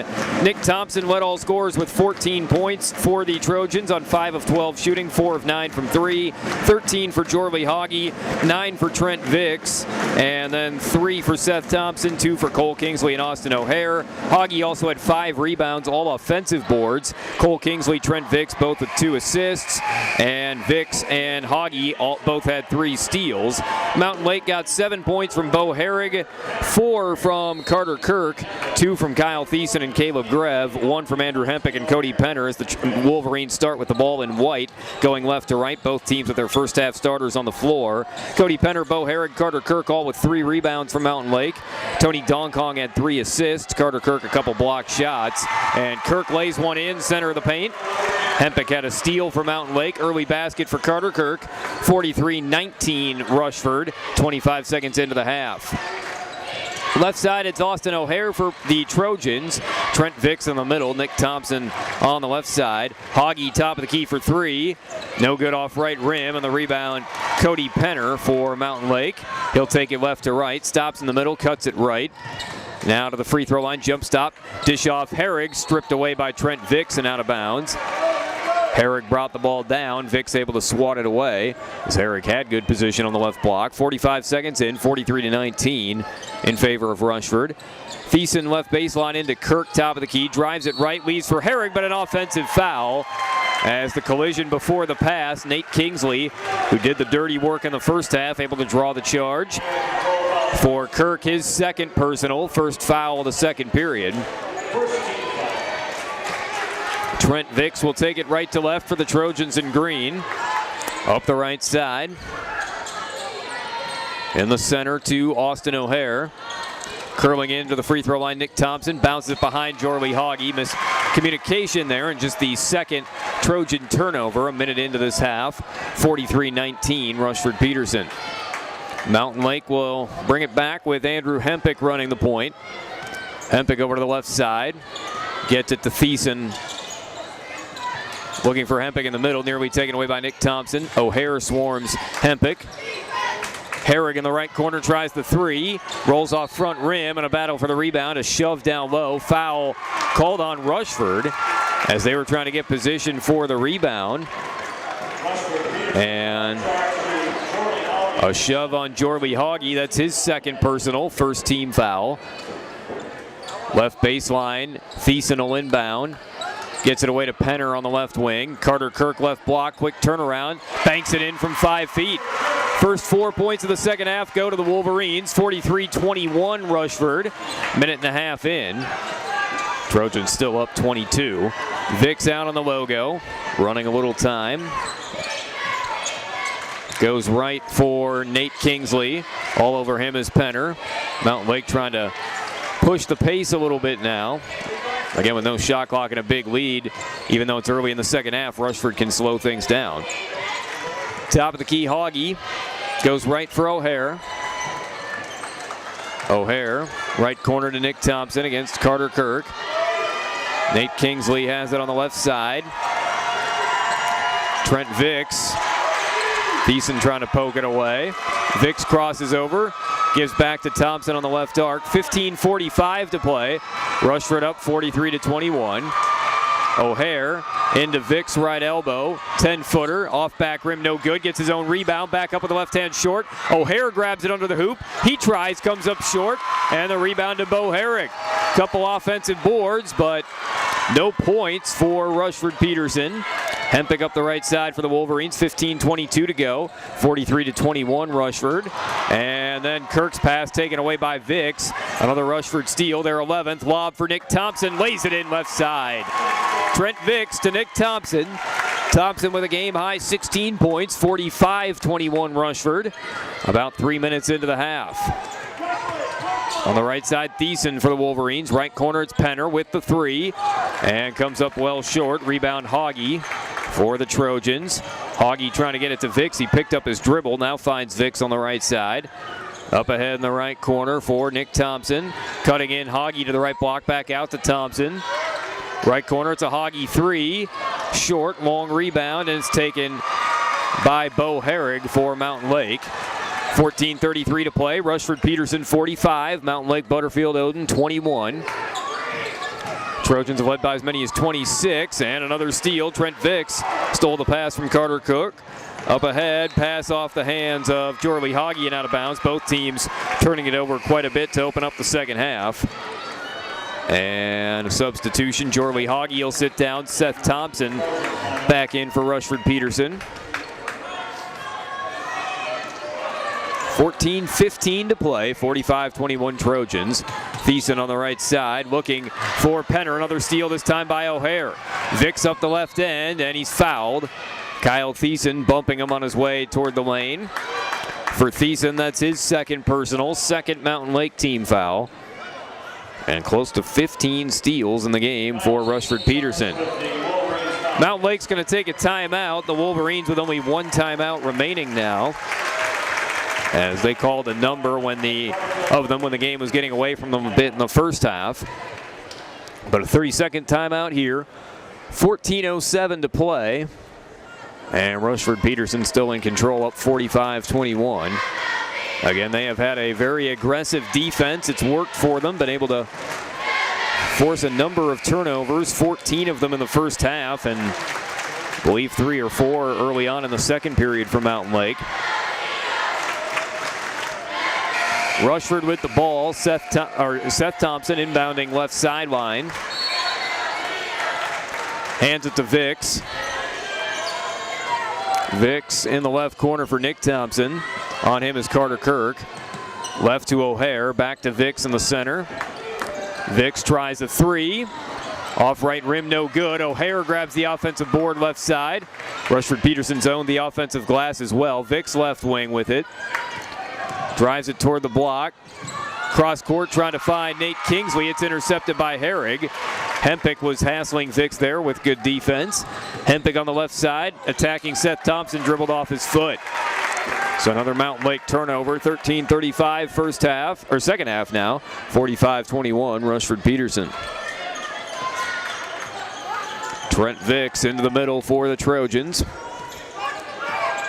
Nick Thompson led all scorers with 14 points for the Trojans on 5 of 12 shooting, 4 of 9 from 3, 13 for Jorley Hoggy, 9 for Trent Vix, and then 3 for Seth Thompson, 2 for Cole Kingsley and Austin O'Hare. Hoggy also had 5 rebounds, all offensive boards. Cole Kingsley, Trent Vix both with 2 assists, and Vix and Hoggy both had 3 steals. Mountain Lake got 7 points from Bo Herrig, 4 from Carter Kirk, 2 from Kyle Thiessen and Caleb Grev, 1 from Andrew Hempick and Cody Penner as the Wolverines start with the ball in white, going left to right, both teams with their first half starters on the floor. Cody Penner, Bo Herrig, Carter Kirk all with 3 rebounds from Mountain Lake. Tony Donkong had 3 assists, Carter Kirk a couple block shots, and Kirk lays one in, center of the paint. Hempick had a steal for Mountain Lake, early basket for Carter Kirk, 43-19 Rushford, 25 seconds into the half. Left side, it's Austin O'Hare for the Trojans. Trent Vix in the middle, Nick Thompson on the left side. Hoggy top of the key for 3. No good off right rim, and the rebound, Cody Penner for Mountain Lake. He'll take it left to right, stops in the middle, cuts it right. Now to the free throw line, jump stop, dish off Herrig, stripped away by Trent Vix and out of bounds. Herrig brought the ball down. Vix able to swat it away as Herrig had good position on the left block. 45 seconds in, 43-19 in favor of Rushford. Thiessen left baseline into Kirk, top of the key, drives it right, leaves for Herrig, but an offensive foul. As the collision before the pass, Nate Kingsley, who did the dirty work in the first half, able to draw the charge. For Kirk, his second personal, first foul of the second period. Trent Vix will take it right to left for the Trojans in green. Up the right side. In the center to Austin O'Hare. Curling into the free throw line, Nick Thompson bounces it behind Jorley Hoggy. Miscommunication there, and just the second Trojan turnover a minute into this half. 43-19, Rushford-Peterson. Mountain Lake will bring it back with Andrew Hempick running the point. Hempick over to the left side. Gets it to Thiessen. Looking for Hempick in the middle, nearly taken away by Nick Thompson. O'Hare swarms Hempick. Herrig in the right corner tries the three, rolls off front rim, and a battle for the rebound, a shove down low. Foul called on Rushford as they were trying to get position for the rebound. And a shove on Jorley Hoggy. That's his second personal, first team foul. Left baseline, Thiessen will inbound. Gets it away to Penner on the left wing. Carter Kirk left block, quick turnaround, banks it in from 5 feet. First 4 points of the second half go to the Wolverines. 43-21 Rushford. Minute and a half in. Trojans still up 22. Vicks out on the logo, running a little time. Goes right for Nate Kingsley. All over him is Penner. Mountain Lake trying to push the pace a little bit now. Again, with no shot clock and a big lead, even though it's early in the second half, Rushford can slow things down. Top of the key, Hoggy goes right for O'Hare. O'Hare, right corner to Nick Thompson against Carter Kirk. Nate Kingsley has it on the left side. Trent Vicks. Thiessen trying to poke it away. Vicks crosses over, gives back to Thompson on the left arc. 15:45 to play. Rushford up 43-21. O'Hare into Vicks' right elbow. 10-footer off back rim, no good. Gets his own rebound, back up with the left hand short. O'Hare grabs it under the hoop. He tries, comes up short, and the rebound to Bo Herrick. Couple offensive boards, but no points for Rushford-Peterson. Hempick up the right side for the Wolverines. 15:22 to go. 43-21 Rushford. And then Kirk's pass taken away by Vicks. Another Rushford steal. Their 11th. Lob for Nick Thompson. Lays it in left side. Trent Vicks to Nick Thompson. Thompson with a game high 16 points. 45-21 Rushford. About 3 minutes into the half. On the right side, Thiessen for the Wolverines. Right corner, it's Penner with the three. And comes up well short. Rebound Hoggy for the Trojans. Hoggy trying to get it to Vicks. He picked up his dribble. Now finds Vicks on the right side. Up ahead in the right corner for Nick Thompson. Cutting in, Hoggy to the right block, back out to Thompson. Right corner, it's a Hoggy three. Short, long rebound, and it's taken by Bo Herrig for Mountain Lake. 14:33 to play. Rushford-Peterson 45. Mountain Lake Butterfield-Odin 21. Trojans have led by as many as 26. And another steal. Trent Vicks stole the pass from Carter Cook. Up ahead, pass off the hands of Jorley Hoggy and out of bounds. Both teams turning it over quite a bit to open up the second half. And a substitution. Jorley Hoggy will sit down. Seth Thompson back in for Rushford-Peterson. 14:15 to play. 45-21 Trojans. Thiessen on the right side looking for Penner. Another steal, this time by O'Hare. Vicks up the left end, and he's fouled. Kyle Thiessen bumping him on his way toward the lane. For Thiessen, that's his second personal, second Mountain Lake team foul. And close to 15 steals in the game for Rushford-Peterson. Mountain Lake's going to take a timeout. The Wolverines with only one timeout remaining now, as they called a number when the game was getting away from them a bit in the first half. But a 30-second timeout here. 14:07 to play. And Rushford-Peterson still in control, up 45-21. Again, they have had a very aggressive defense. It's worked for them, been able to force a number of turnovers, 14 of them in the first half, and I believe 3 or 4 early on in the second period for Mountain Lake. Rushford with the ball. Seth Thompson inbounding left sideline. Hands it to Vicks. Vicks in the left corner for Nick Thompson. On him is Carter Kirk. Left to O'Hare. Back to Vicks in the center. Vicks tries a three. Off right rim, no good. O'Hare grabs the offensive board left side. Rushford-Peterson's owned the offensive glass as well. Vicks left wing with it. Drives it toward the block. Cross court trying to find Nate Kingsley. It's intercepted by Herrig. Hempick was hassling Vicks there with good defense. Hempick on the left side, attacking Seth Thompson, dribbled off his foot. So another Mountain Lake turnover, 13-35 first half, or second half now, 45-21, Rushford-Peterson. Trent Vicks into the middle for the Trojans.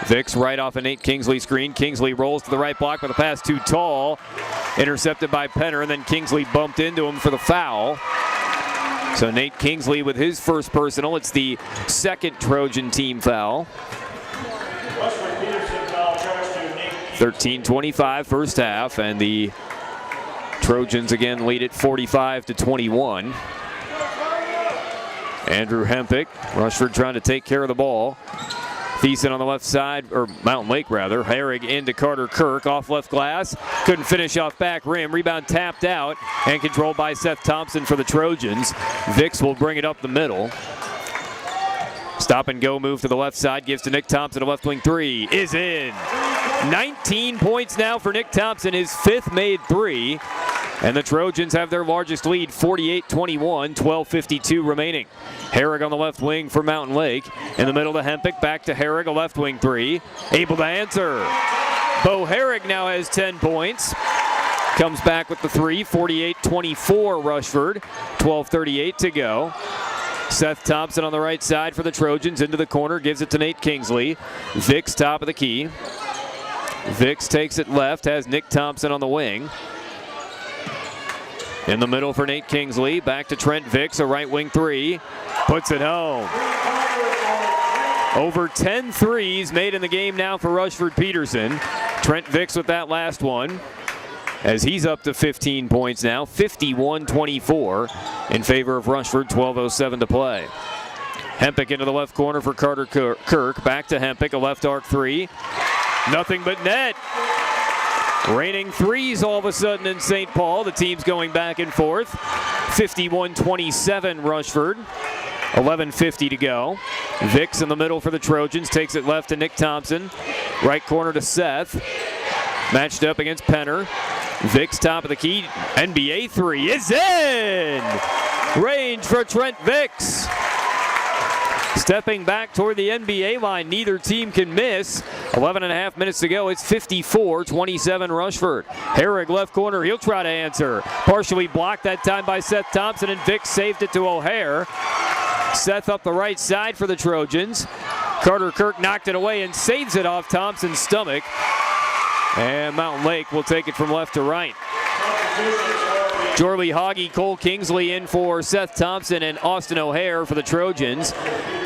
Vicks right off a Nate Kingsley screen. Kingsley rolls to the right block, but the pass too tall. Intercepted by Penner, and then Kingsley bumped into him for the foul. So Nate Kingsley with his first personal. It's the second Trojan team foul. 13-25 first half, and the Trojans again lead it 45-21. Andrew Hempick, Rushford trying to take care of the ball. Thiessen on the left side, or Mountain Lake rather. Herrig into Carter Kirk, off left glass. Couldn't finish off back rim. Rebound tapped out and controlled by Seth Thompson for the Trojans. Vicks will bring it up the middle. Stop and go move to the left side, gives to Nick Thompson, a left wing three, is in. 19 points now for Nick Thompson, his fifth made three. And the Trojans have their largest lead, 48-21, 12:52 remaining. Herrig on the left wing for Mountain Lake. In the middle to Hempick, back to Herrig, a left wing three. Able to answer. Bo Herrig now has 10 points. Comes back with the three, 48-24 Rushford, 12:38 to go. Seth Thompson on the right side for the Trojans, into the corner, gives it to Nate Kingsley. Vicks top of the key. Vicks takes it left, has Nick Thompson on the wing. In the middle for Nate Kingsley, back to Trent Vicks, a right wing three, puts it home. Over 10 threes made in the game now for Rushford-Peterson. Trent Vicks with that last one, as he's up to 15 points now, 51-24 in favor of Rushford, 12:07 to play. Hempick into the left corner for Carter Kirk, back to Hempick, a left arc three. Nothing but net. Raining threes all of a sudden in St. Paul. The team's going back and forth. 51-27 Rushford. 11:50 to go. Vicks in the middle for the Trojans. Takes it left to Nick Thompson. Right corner to Seth. Matched up against Penner. Vicks top of the key. NBA three is in! Range for Trent Vicks. Stepping back toward the NBA line, neither team can miss. 11.5 minutes to go. It's 54-27 Rushford. Herrig left corner, he'll try to answer. Partially blocked that time by Seth Thompson, and Vicks saved it to O'Hare. Seth up the right side for the Trojans. Carter Kirk knocked it away and saves it off Thompson's stomach. And Mountain Lake will take it from left to right. Jorley Hoggy, Cole Kingsley in for Seth Thompson, and Austin O'Hare for the Trojans.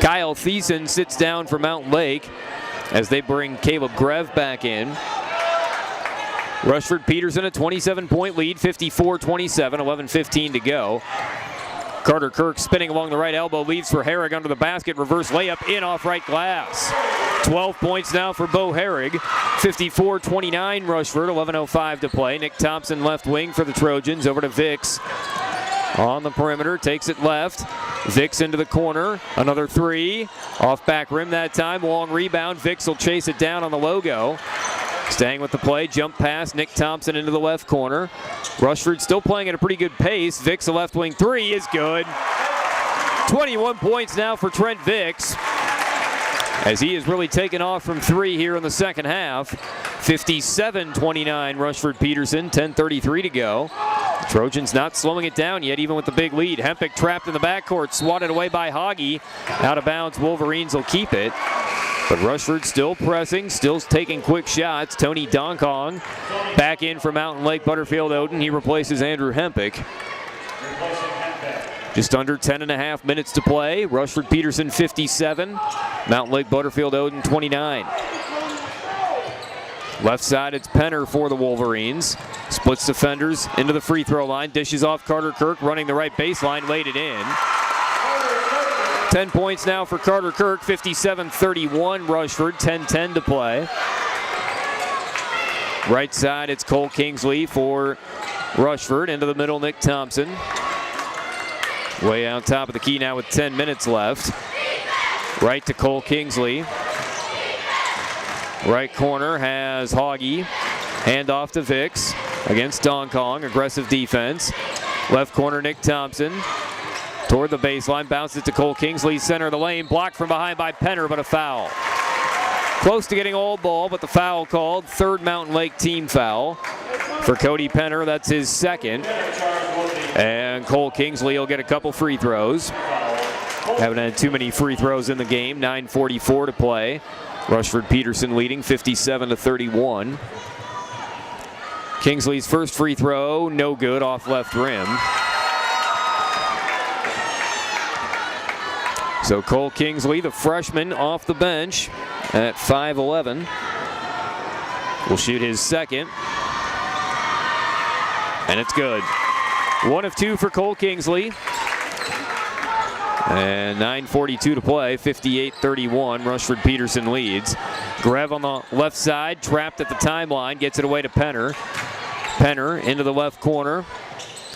Kyle Thiessen sits down for Mountain Lake as they bring Caleb Grev back in. Rushford-Peterson a 27-point lead, 54-27, 11:15 to go. Carter Kirk spinning along the right elbow, leaves for Herrig under the basket, reverse layup in off right glass. 12 points now for Bo Herrig, 54-29 Rushford, 11:05 to play. Nick Thompson left wing for the Trojans, over to Vicks. On the perimeter, takes it left. Vicks into the corner, another three. Off back rim that time, long rebound. Vicks will chase it down on the logo. Staying with the play, jump pass, Nick Thompson into the left corner. Rushford still playing at a pretty good pace. Vicks, a left wing three is good. 21 points now for Trent Vicks, as he has really taken off from three here in the second half. 57-29 Rushford-Peterson, 10:33 to go. Trojans not slowing it down yet, even with the big lead. Hempick trapped in the backcourt, swatted away by Hoggy. Out of bounds, Wolverines will keep it. But Rushford still pressing, still taking quick shots. Tony Donkong back in for Mountain Lake Butterfield-Odin. He replaces Andrew Hempick. Just under 10.5 minutes to play. Rushford-Peterson 57, Mountain Lake Butterfield-Odin 29. Left side, it's Penner for the Wolverines. Splits defenders into the free throw line. Dishes off Carter Kirk, running the right baseline, laid it in. 10 points now for Carter Kirk, 57-31 Rushford, 10:10 to play. Right side, it's Cole Kingsley for Rushford. Into the middle, Nick Thompson. Way out top of the key now with 10 minutes left. Right to Cole Kingsley. Right corner has Hoggy. Hand off to Vicks against Dong Kong. Aggressive defense. Left corner, Nick Thompson. Toward the baseline, bounces it to Cole Kingsley, center of the lane, blocked from behind by Penner, but a foul. Close to getting all ball, but the foul called. Third Mountain Lake team foul for Cody Penner. That's his second. And Cole Kingsley will get a couple free throws. Haven't had too many free throws in the game. 9:44 to play. Rushford-Peterson leading 57-31. Kingsley's first free throw, no good, off left rim. So Cole Kingsley, the freshman, off the bench at 5'11", will shoot his second. And it's good. 1 of 2 for Cole Kingsley. And 9:42 to play, 58-31. Rushford-Peterson leads. Grev on the left side, trapped at the timeline, gets it away to Penner. Penner into the left corner.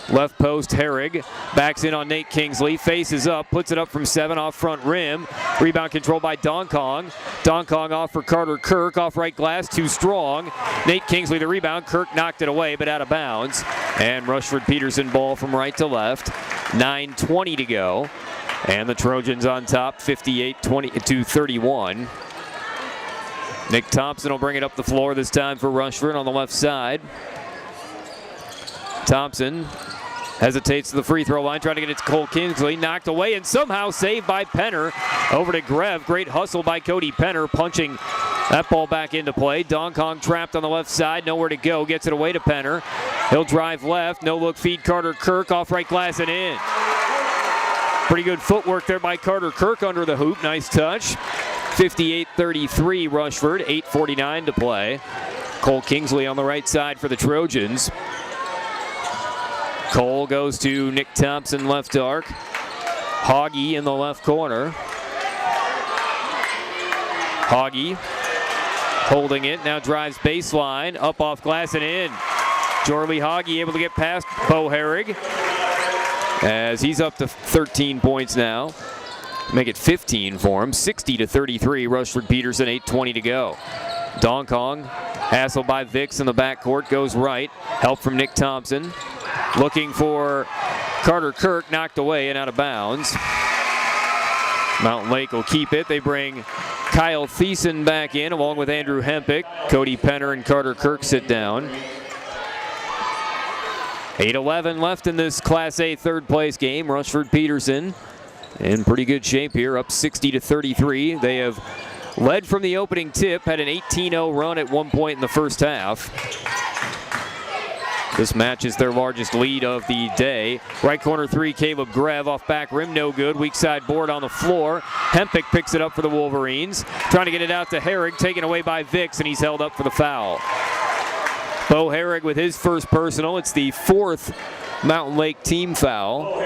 Left post, Herrig backs in on Nate Kingsley, faces up, puts it up from 7 off front rim. Rebound controlled by Dong Kong. Dong Kong off for Carter Kirk, off right glass, too strong. Nate Kingsley the rebound, Kirk knocked it away, but out of bounds. And Rushford-Peterson ball from right to left. 9:20 to go. And the Trojans on top, 58-31. Nick Thompson will bring it up the floor this time for Rushford on the left side. Thompson hesitates to the free throw line, trying to get it to Cole Kingsley, knocked away and somehow saved by Penner. Over to Grev, great hustle by Cody Penner, punching that ball back into play. Dong Kong trapped on the left side, nowhere to go, gets it away to Penner. He'll drive left, no look feed Carter Kirk, off right glass and in. Pretty good footwork there by Carter Kirk under the hoop, nice touch. 58-33 Rushford, 8:49 to play. Cole Kingsley on the right side for the Trojans. Cole goes to Nick Thompson, left arc. Hoggy in the left corner. Hoggy holding it, now drives baseline, up off glass and in. Jorley Hoggy able to get past Bo Herrig as he's up to 13 points now. Make it 15 for him, 60-33, Rushford-Peterson, 8:20 to go. Dong Kong, hassled by Vicks in the backcourt, goes right. Help from Nick Thompson. Looking for Carter Kirk, knocked away and out of bounds. Mountain Lake will keep it. They bring Kyle Thiessen back in along with Andrew Hempick. Cody Penner and Carter Kirk sit down. 8:11 left in this Class A third place game. Rushford-Peterson in pretty good shape here, up 60-33. They have led from the opening tip, had an 18-0 run at one point in the first half. This match is their largest lead of the day. Right corner 3, Caleb Grev off back rim, no good. Weak side board on the floor. Hempick picks it up for the Wolverines. Trying to get it out to Herrig, taken away by Vicks, and he's held up for the foul. Bo Herrig with his first personal. It's the 4th Mountain Lake team foul.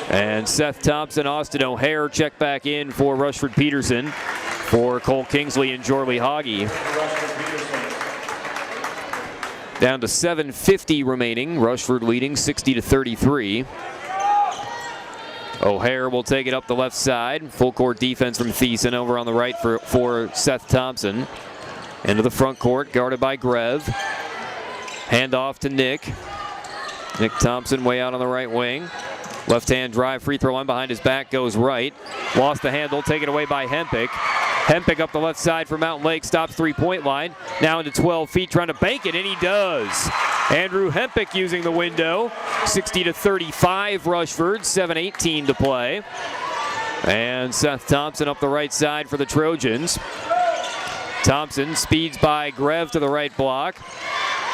And Seth Thompson, Austin O'Hare check back in for Rushford-Peterson for Cole Kingsley and Jorley Hoggy. Down to 7:50 remaining. Rushford leading 60-33. O'Hare will take it up the left side. Full court defense from Thiessen over on the right for Seth Thompson. Into the front court, guarded by Grev. Hand off to Nick. Nick Thompson way out on the right wing. Left-hand drive, free throw line behind his back, goes right. Lost the handle, taken away by Hempick. Hempick up the left side for Mountain Lake, stops three-point line. Now into 12 feet, trying to bank it, and he does. Andrew Hempick using the window. 60-35 Rushford, 7:18 to play. And Seth Thompson up the right side for the Trojans. Thompson speeds by Grev to the right block.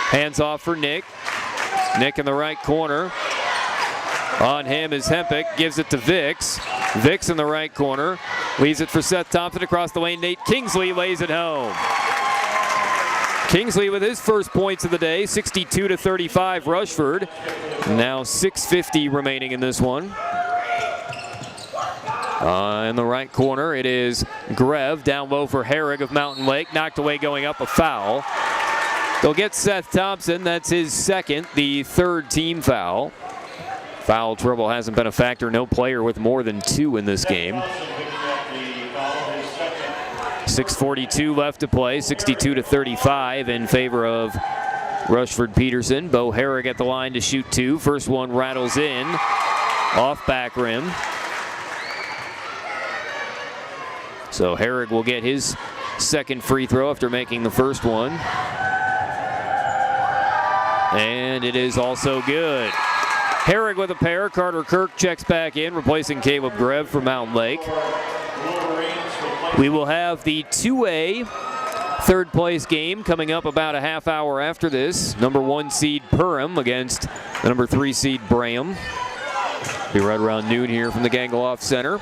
Hands off for Nick. Nick in the right corner. On him is Hempick, gives it to Vicks. Vicks in the right corner. Leaves it for Seth Thompson across the lane. Nate Kingsley lays it home. Kingsley with his first points of the day, 62-35 Rushford. Now 6:50 remaining in this one. In the right corner, it is Grev, down low for Herrig of Mountain Lake. Knocked away going up, a foul. They'll get Seth Thompson, that's his second, the 3rd team foul. Foul trouble hasn't been a factor, no player with more than 2 in this game. 6:42 left to play, 62-35 in favor of Rushford-Peterson. Bo Herrig at the line to shoot two. First one rattles in, off back rim. So Herrig will get his second free throw after making the first one. And it is also good. Herrig with a pair. Carter Kirk checks back in, replacing Caleb Grev for Mountain Lake. We will have the 2A third place game coming up about a half hour after this. Number 1 seed Perham against the number 3 seed Braham. Be right around noon here from the Gangaloff Center.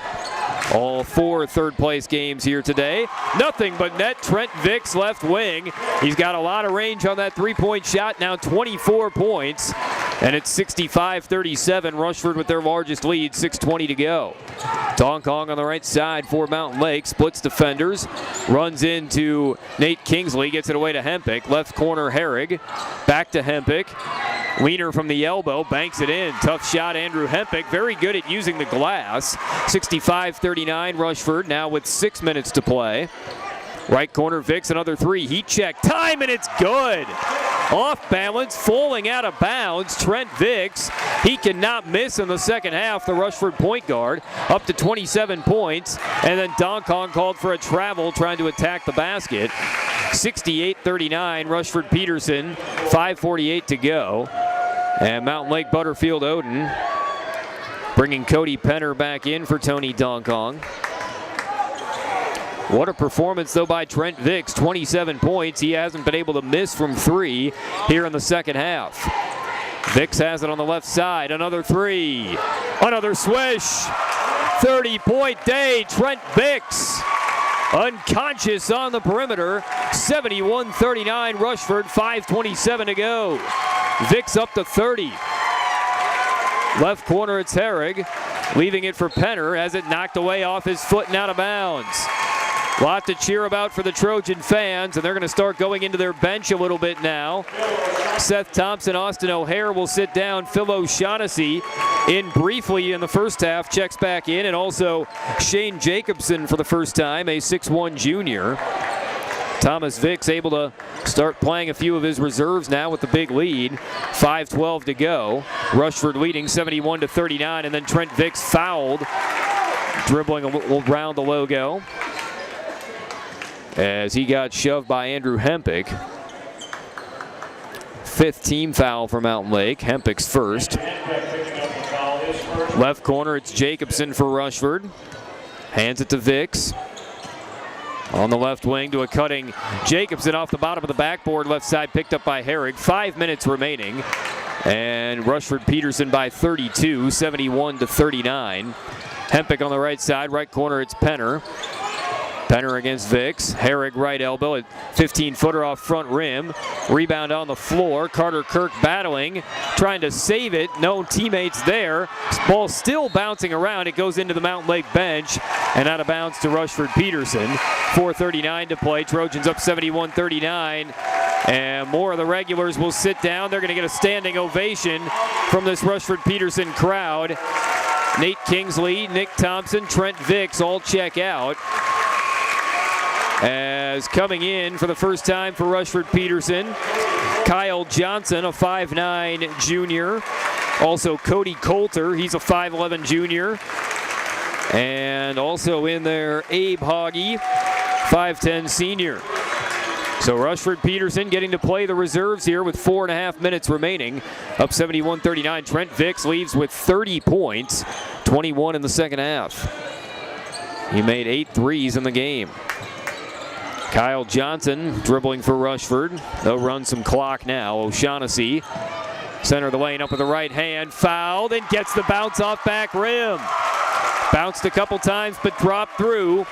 All 4 third place games here today. Nothing but net. Trent Vicks left wing. He's got a lot of range on that three-point shot, now 24 points. And it's 65-37. Rushford with their largest lead, 6:20 to go. Dong Kong on the right side for Mountain Lake. Splits defenders. Runs into Nate Kingsley. Gets it away to Hempick. Left corner Herrig. Back to Hempick. Leaner from the elbow. Banks it in. Tough shot Andrew Hempick. Very good at using the glass. 65-39 Rushford now with 6 minutes to play. Right corner Vicks, another three. Heat check. Time, and it's good. Off balance, falling out of bounds. Trent Vicks, he cannot miss in the second half. The Rushford point guard up to 27 points. And then Dong Kong called for a travel trying to attack the basket. 68-39 Rushford-Peterson, 5:48 to go. And Mountain Lake Butterfield-Odin bringing Cody Penner back in for Tony Dong Kong. What a performance, though, by Trent Vicks. 27 points. He hasn't been able to miss from three here in the second half. Vicks has it on the left side. Another three. Another swish. 30-point day. Trent Vicks unconscious on the perimeter. 71-39 Rushford. 5:27 to go. Vicks up to 30. Left corner, it's Herrig. Leaving it for Penner. Has it knocked away off his foot and out of bounds. Lot to cheer about for the Trojan fans, and they're going to start going into their bench a little bit now. Seth Thompson, Austin O'Hare will sit down. Phil O'Shaughnessy in briefly in the first half, checks back in, and also Shane Jacobson for the first time, a 6'1 junior. Thomas Vicks able to start playing a few of his reserves now with the big lead. 5:12 to go. Rushford leading 71-39, and then Trent Vicks fouled, dribbling around the logo as he got shoved by Andrew Hempick. 5th team foul for Mountain Lake. Hempick's first. Left corner, it's Jacobson for Rushford. Hands it to Vicks. On the left wing to a cutting Jacobson off the bottom of the backboard. Left side picked up by Herrig. 5 minutes remaining. And Rushford-Peterson by 32, 71-39. Hempick on the right side. Right corner, it's Penner. Penner against Vicks. Herrig right elbow at 15-footer off front rim. Rebound on the floor. Carter Kirk battling, trying to save it. No teammates there. Ball still bouncing around. It goes into the Mountain Lake bench and out of bounds to Rushford-Peterson. 4:39 to play. Trojans up 71-39. And more of the regulars will sit down. They're going to get a standing ovation from this Rushford-Peterson crowd. Nate Kingsley, Nick Thompson, Trent Vicks all check out. As coming in for the first time for Rushford-Peterson, Kyle Johnson, a 5'9 junior. Also Cody Coulter, he's a 5'11 junior. And also in there, Abe Hoggy, 5'10 senior. So Rushford-Peterson getting to play the reserves here with 4.5 minutes remaining. Up 71-39. Trent Vicks leaves with 30 points, 21 in the second half. He made 8 threes in the game. Kyle Johnson dribbling for Rushford. They'll run some clock now. O'Shaughnessy, center of the lane, up with the right hand, fouled, and gets the bounce off back rim. Bounced a couple times, but dropped through.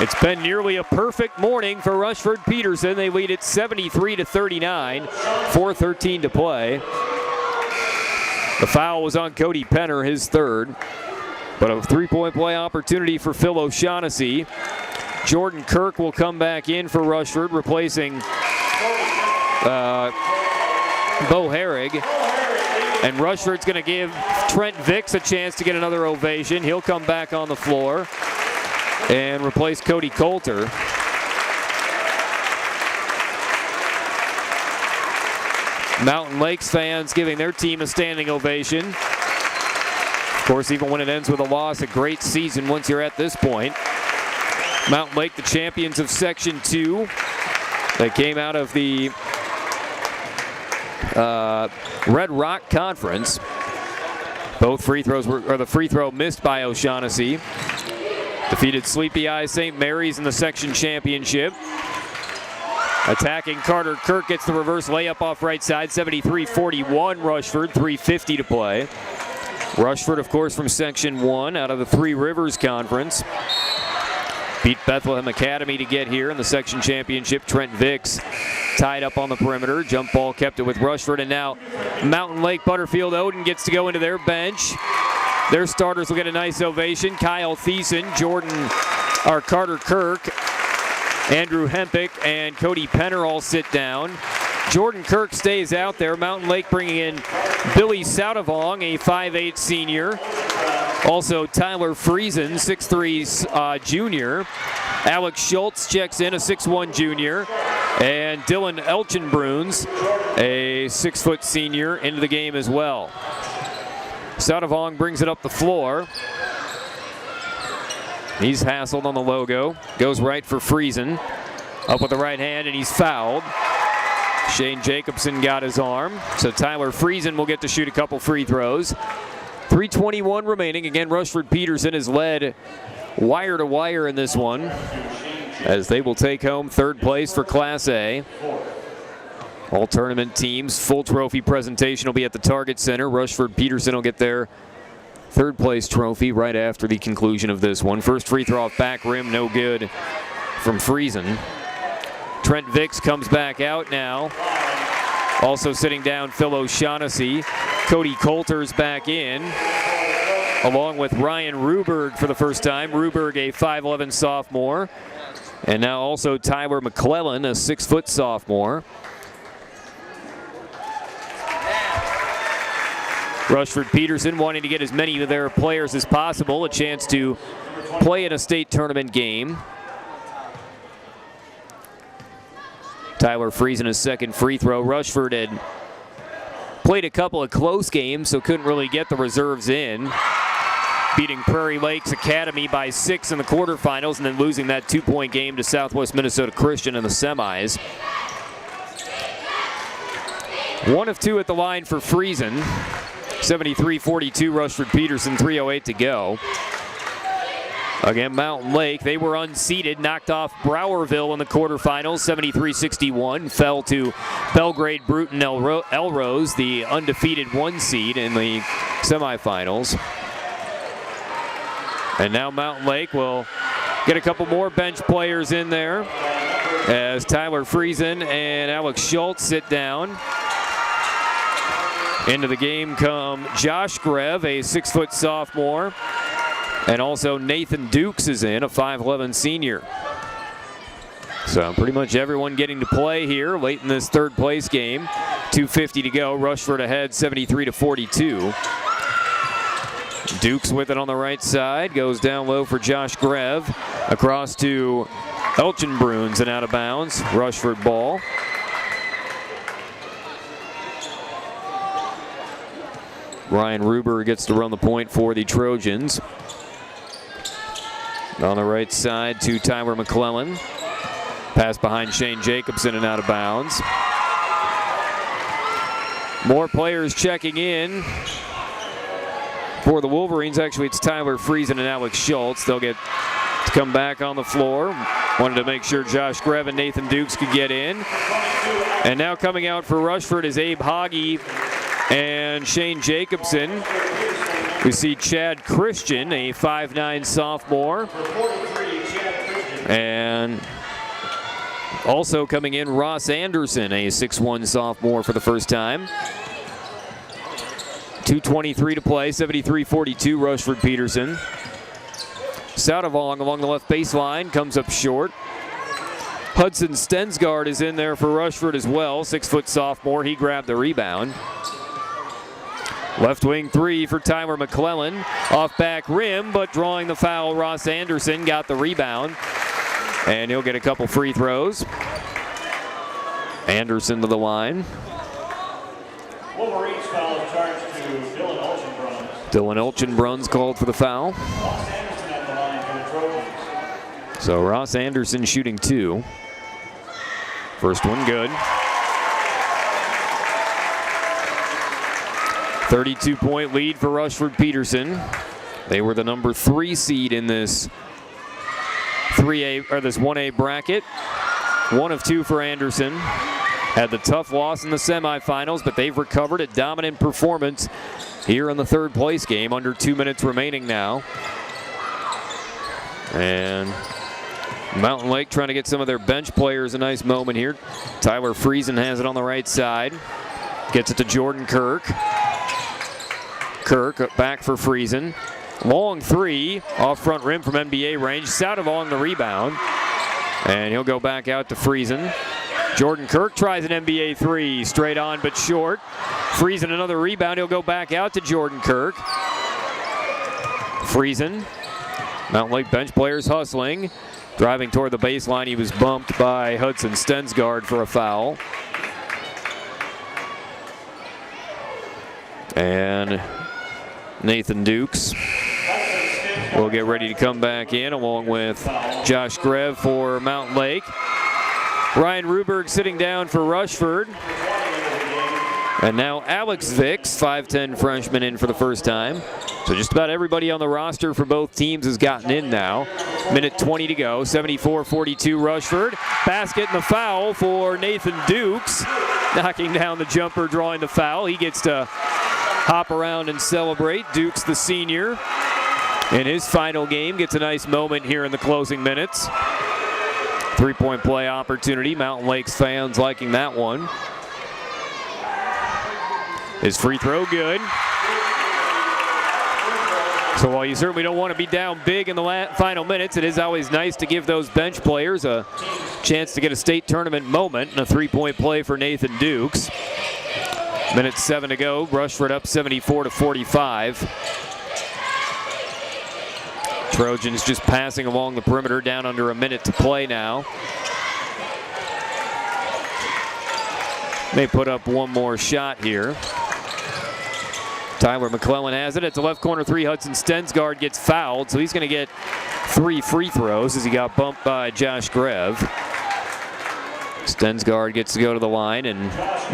It's been nearly a perfect morning for Rushford-Peterson. They lead it 73-39, 4:13 to play. The foul was on Cody Penner, his third. But a three-point play opportunity for Phil O'Shaughnessy. Jordan Kirk will come back in for Rushford, replacing Bo Herrig. And Rushford's going to give Trent Vicks a chance to get another ovation. He'll come back on the floor. and replace Cody Coulter. Mountain Lakes fans giving their team a standing ovation. Of course, even when it ends with a loss, a great season once you're at this point. Mountain Lake, the champions of Section 2. They came out of the Red Rock Conference. Both free throws the free throw missed by O'Shaughnessy. Defeated Sleepy Eye St. Mary's in the section championship. Attacking Carter Kirk gets the reverse layup off right side. 73-41 Rushford, 3:50 to play. Rushford, of course, from Section 1 out of the Three Rivers Conference. Beat Bethlehem Academy to get here in the section championship. Trent Vicks tied up on the perimeter. Jump ball kept it with Rushford, and now Mountain Lake Butterfield-Odin gets to go into their bench. Their starters will get a nice ovation. Kyle Thiessen, Carter Kirk, Andrew Hempick, and Cody Penner all sit down. Jordan Kirk stays out there. Mountain Lake bringing in Billy Soutavong, a 5'8 senior. Also Tyler Friesen, 6'3 junior. Alex Schultz checks in, a 6'1 junior. And Dylan Elchenbruns, a 6' senior, into the game as well. Soutavong brings it up the floor. He's hassled on the logo. Goes right for Friesen. Up with the right hand, and he's fouled. Shane Jacobson got his arm. So Tyler Friesen will get to shoot a couple free throws. 3:21 remaining. Again, Rushford-Peterson has led wire to wire in this one, as they will take home third place for Class A. All tournament teams, full trophy presentation will be at the Target Center. Rushford-Peterson will get their third place trophy right after the conclusion of this one. First free throw off back rim, no good from Friesen. Trent Vicks comes back out now. Also sitting down, Phil O'Shaughnessy. Cody Coulter's back in, along with Ryan Ruberg for the first time. Ruberg, a 5'11 sophomore. And now also Tyler McClellan, a 6' sophomore. Rushford-Peterson wanting to get as many of their players as possible a chance to play in a state tournament game. Tyler Friesen, his second free throw. Rushford had played a couple of close games, so couldn't really get the reserves in. Beating Prairie Lakes Academy by 6 in the quarterfinals, and then losing that 2-point game to Southwest Minnesota Christian in the semis. 1 of 2 at the line for Friesen. 73-42 Rushford-Peterson, 3:08 to go. Again, Mountain Lake, they were unseeded, knocked off Browerville in the quarterfinals, 73-61. Fell to Belgrade Bruton Elrose, the undefeated 1 seed in the semifinals. And now Mountain Lake will get a couple more bench players in there as Tyler Friesen and Alex Schultz sit down. Into the game come Josh Grev, a 6' sophomore. And also Nathan Dukes is in, a 5'11 senior. So pretty much everyone getting to play here late in this third place game. 2:50 to go. Rushford ahead 73-42. Dukes with it on the right side. Goes down low for Josh Grev. Across to Elchenbruns and out of bounds. Rushford ball. Ryan Ruber gets to run the point for the Trojans. On the right side to Tyler McClellan. Pass behind Shane Jacobson and out of bounds. More players checking in for the Wolverines. Actually, it's Tyler Friesen and Alex Schultz. They'll get to come back on the floor. Wanted to make sure Josh Grev and Nathan Dukes could get in. And now coming out for Rushford is Abe Hoggy and Shane Jacobson. We see Chad Christian, a 5'9 sophomore. And also coming in, Ross Anderson, a 6'1 sophomore for the first time. 2:23 to play, 73-42 Rushford-Peterson. Soutavong along the left baseline, comes up short. Hudson Stensgaard is in there for Rushford as well, 6' sophomore. He grabbed the rebound. Left wing three for Tyler McClellan. Off back rim, but drawing the foul, Ross Anderson got the rebound. And he'll get a couple free throws. Anderson to the line. Wolverines foul charged to Dylan Olchenbrunn. Dylan Olchenbrunn's called for the foul. Ross Anderson at the line for the Trojans. So Ross Anderson shooting 2. First one good. 32-point lead for Rushford-Peterson. They were the number 3 seed in this 1A bracket. 1 of 2 for Anderson. Had the tough loss in the semifinals, but they've recovered a dominant performance here in the 3rd place game. Under 2 minutes remaining now. And Mountain Lake trying to get some of their bench players a nice moment here. Tyler Friesen has it on the right side. Gets it to Jordan Kirk. Kirk back for Friesen. Long 3 off front rim from NBA range. Sadovong on the rebound. And he'll go back out to Friesen. Jordan Kirk tries an NBA 3. Straight on but short. Friesen another rebound. He'll go back out to Jordan Kirk. Friesen. Mountain Lake bench players hustling. Driving toward the baseline. He was bumped by Hudson Stensgaard for a foul. And Nathan Dukes will get ready to come back in along with Josh Grev for Mountain Lake. Ryan Ruberg sitting down for Rushford. And now Alex Vicks, 5'10" freshman, in for the first time. So just about everybody on the roster for both teams has gotten in now. Minute 20 to go, 74-42 Rushford. Basket and the foul for Nathan Dukes. Knocking down the jumper, drawing the foul. He gets to hop around and celebrate. Dukes, the senior, in his final game, gets a nice moment here in the closing minutes. 3-point play opportunity. Mountain Lakes fans liking that one. His free throw good. So while you certainly don't want to be down big in the final minutes, it is always nice to give those bench players a chance to get a state tournament moment. And a 3-point play for Nathan Dukes. Minute 7 to go. Rushford up 74-45. Trojans just passing along the perimeter, down under a minute to play now. May put up one more shot here. Tyler McClellan has it. It's a left corner 3. Hudson Stensgaard gets fouled, so he's going to get 3 free throws as he got bumped by Josh Grev. Stensgaard gets to go to the line, and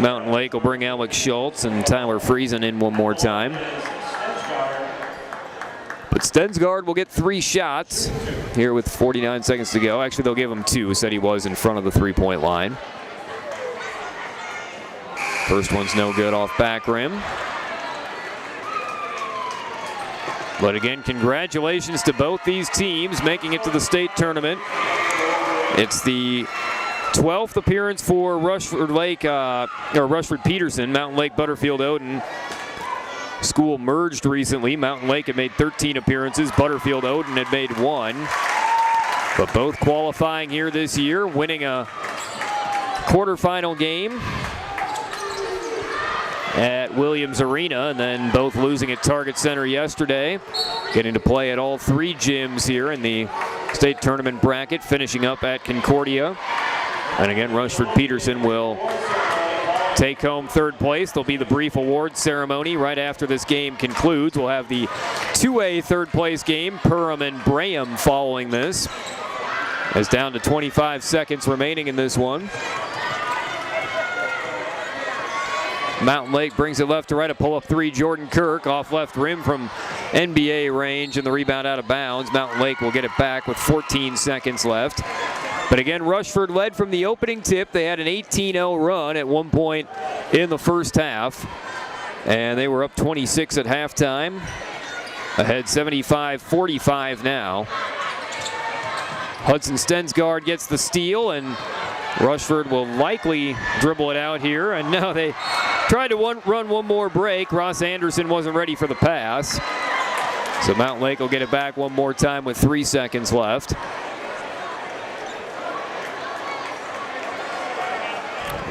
Mountain Lake will bring Alex Schultz and Tyler Friesen in one more time. But Stensgaard will get 3 shots here with 49 seconds to go. Actually, they'll give him 2. Said he was in front of the 3-point line. First one's no good off back rim. But again, congratulations to both these teams making it to the state tournament. It's the 12th appearance for Rushford-Peterson. Mountain Lake Butterfield-Odin school merged recently. Mountain Lake had made 13 appearances. Butterfield-Odin had made 1. But both qualifying here this year, winning a quarterfinal game at Williams Arena, and then both losing at Target Center yesterday. Getting to play at all 3 gyms here in the state tournament bracket, finishing up at Concordia. And again, Rushford-Peterson will take home 3rd place. There'll be the brief award ceremony right after this game concludes. We'll have the 2A 3rd place game, Perham and Braham, following this. It's down to 25 seconds remaining in this one. Mountain Lake brings it left to right, a pull-up 3. Jordan Kirk off left rim from NBA range, and the rebound out of bounds. Mountain Lake will get it back with 14 seconds left. But again, Rushford led from the opening tip. They had an 18-0 run at one point in the first half, and they were up 26 at halftime. Ahead 75-45 now. Hudson Stensgaard gets the steal, and Rushford will likely dribble it out here. And now they tried to run one more break. Ross Anderson wasn't ready for the pass. So Mountain Lake will get it back one more time with 3 seconds left.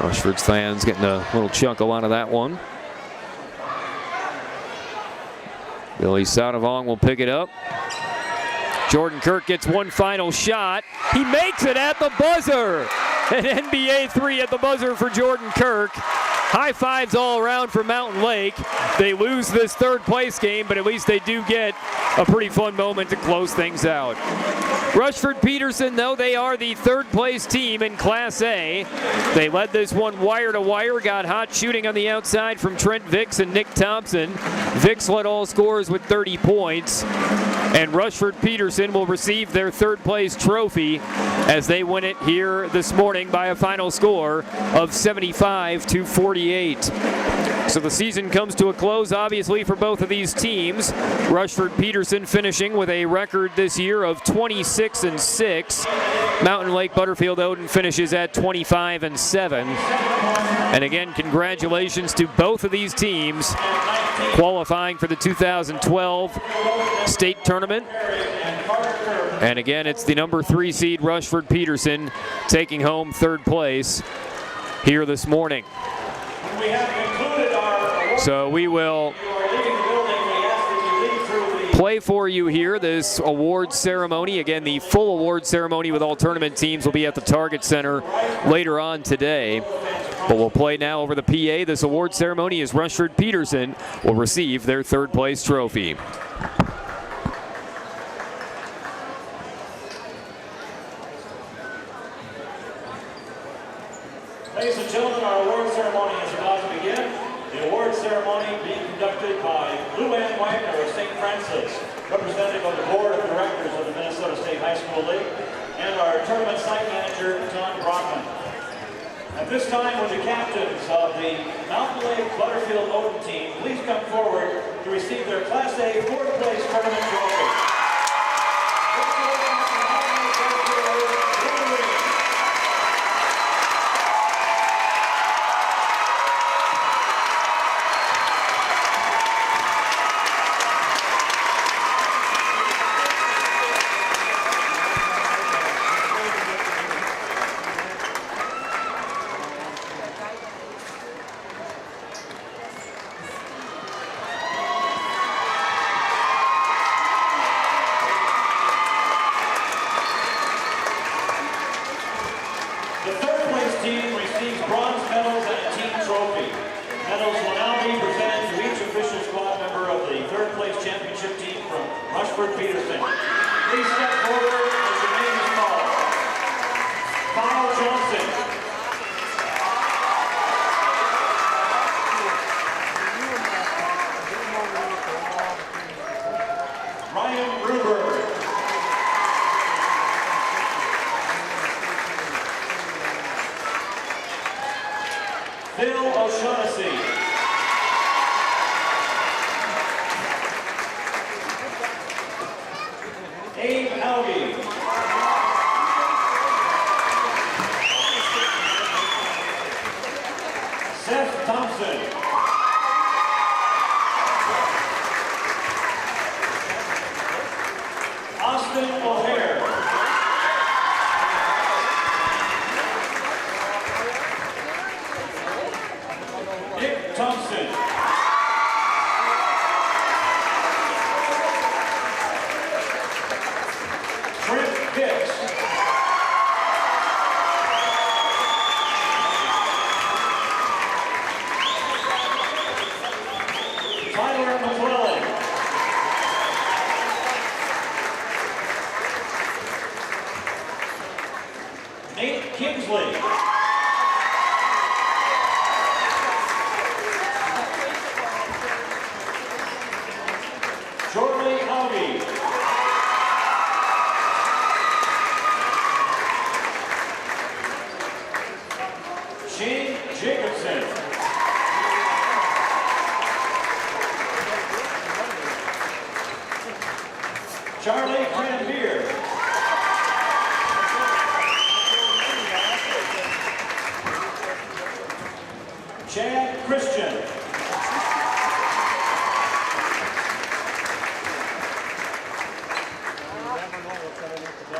Rushford's fans getting a little chuckle out of that one. Billy Sonavong will pick it up. Jordan Kirk gets one final shot. He makes it at the buzzer. An NBA three at the buzzer for Jordan Kirk. High fives all around for Mountain Lake. They lose this third place game, but at least they do get a pretty fun moment to close things out. Rushford-Peterson, though, they are the third place team in Class A. They led this one wire to wire, got hot shooting on the outside from Trent Vicks and Nick Thompson. Vicks led all scorers with 30 points. And Rushford-Peterson will receive their third place trophy as they win it here this morning by a final score of 75-48. So the season comes to a close, obviously, for both of these teams. Rushford-Peterson finishing with a record this year of 26-6. Mountain Lake Butterfield-Odin finishes at 25-7. And again, congratulations to both of these teams qualifying for the 2012 state tournament. And again, it's the number 3 seed Rushford-Peterson taking home third place here this morning. So we will play for you here this awards ceremony. Again, the full awards ceremony with all tournament teams will be at the Target Center later on today. But we'll play now over the PA. This awards ceremony is Rushford-Peterson will receive their third place trophy. Ladies and gentlemen, our award ceremony is about to begin. The award ceremony being conducted by Lou Ann Wagner of St. Francis, representative of the Board of Directors of the Minnesota State High School League, and our tournament site manager, John Brockman. At this time, would the captains of the Mountain Lake Butterfield-Odin team please come forward to receive their Class A fourth place tournament trophy. Rushford-Peterson. Please step forward as your name is called. Kyle Johnson. Ryan Gruber. Phil O'Shaughnessy. Abe Alge. Seth Thompson. Austin O'Hare. Nick Thompson. Charlie Cranbeer. Chad Christian.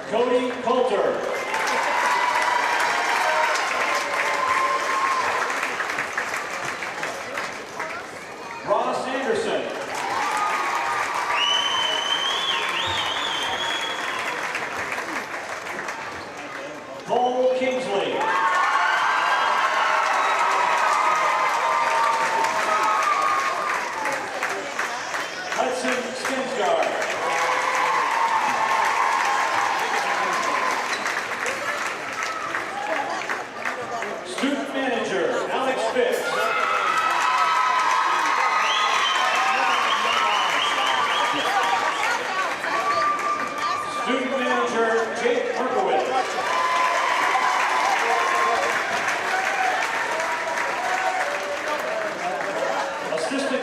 Cody Coulter. Ross Anderson.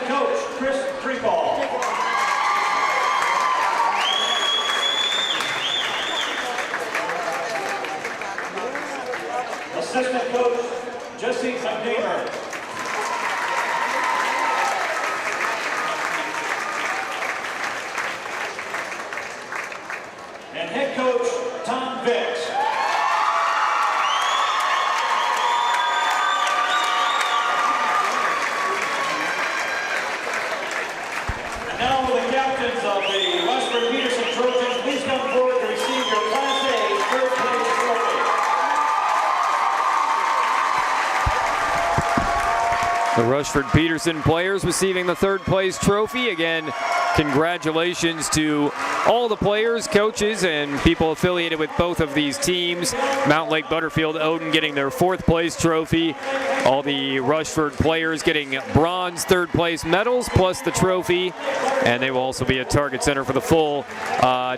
coach, Chris Treefall. Assistant coach, Jesse McNamer. And head coach, Tom Vicks. And now will the captains of the Rushford-Peterson Trojans please come forward to receive your Class A third place trophy. The Rushford-Peterson players receiving the third place trophy. Again, congratulations to all the players, coaches, and people affiliated with both of these teams. Mountain Lake Butterfield-Odin getting their fourth place trophy. All the Rushford players getting bronze third place medals plus the trophy. And they will also be at Target Center for the full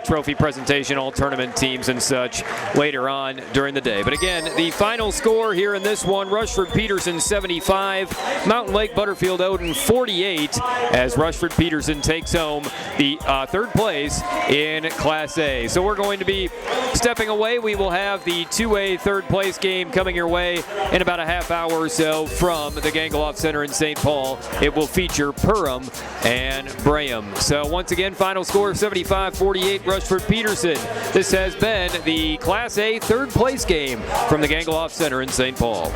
trophy presentation, all tournament teams and such later on during the day. But again, the final score here in this one, Rushford-Peterson 75, Mountain Lake Butterfield-Odin 48, as Rushford-Peterson takes home the third place in Class A. So we're going to be stepping away. We will have the 2A third place game coming your way in about a half hour or so from the Gangaloff Center in St. Paul. It will feature Perham and Braham. So once again, final score 75-48 Rushford-Peterson. This has been the Class A third place game from the Gangaloff Center in St. Paul.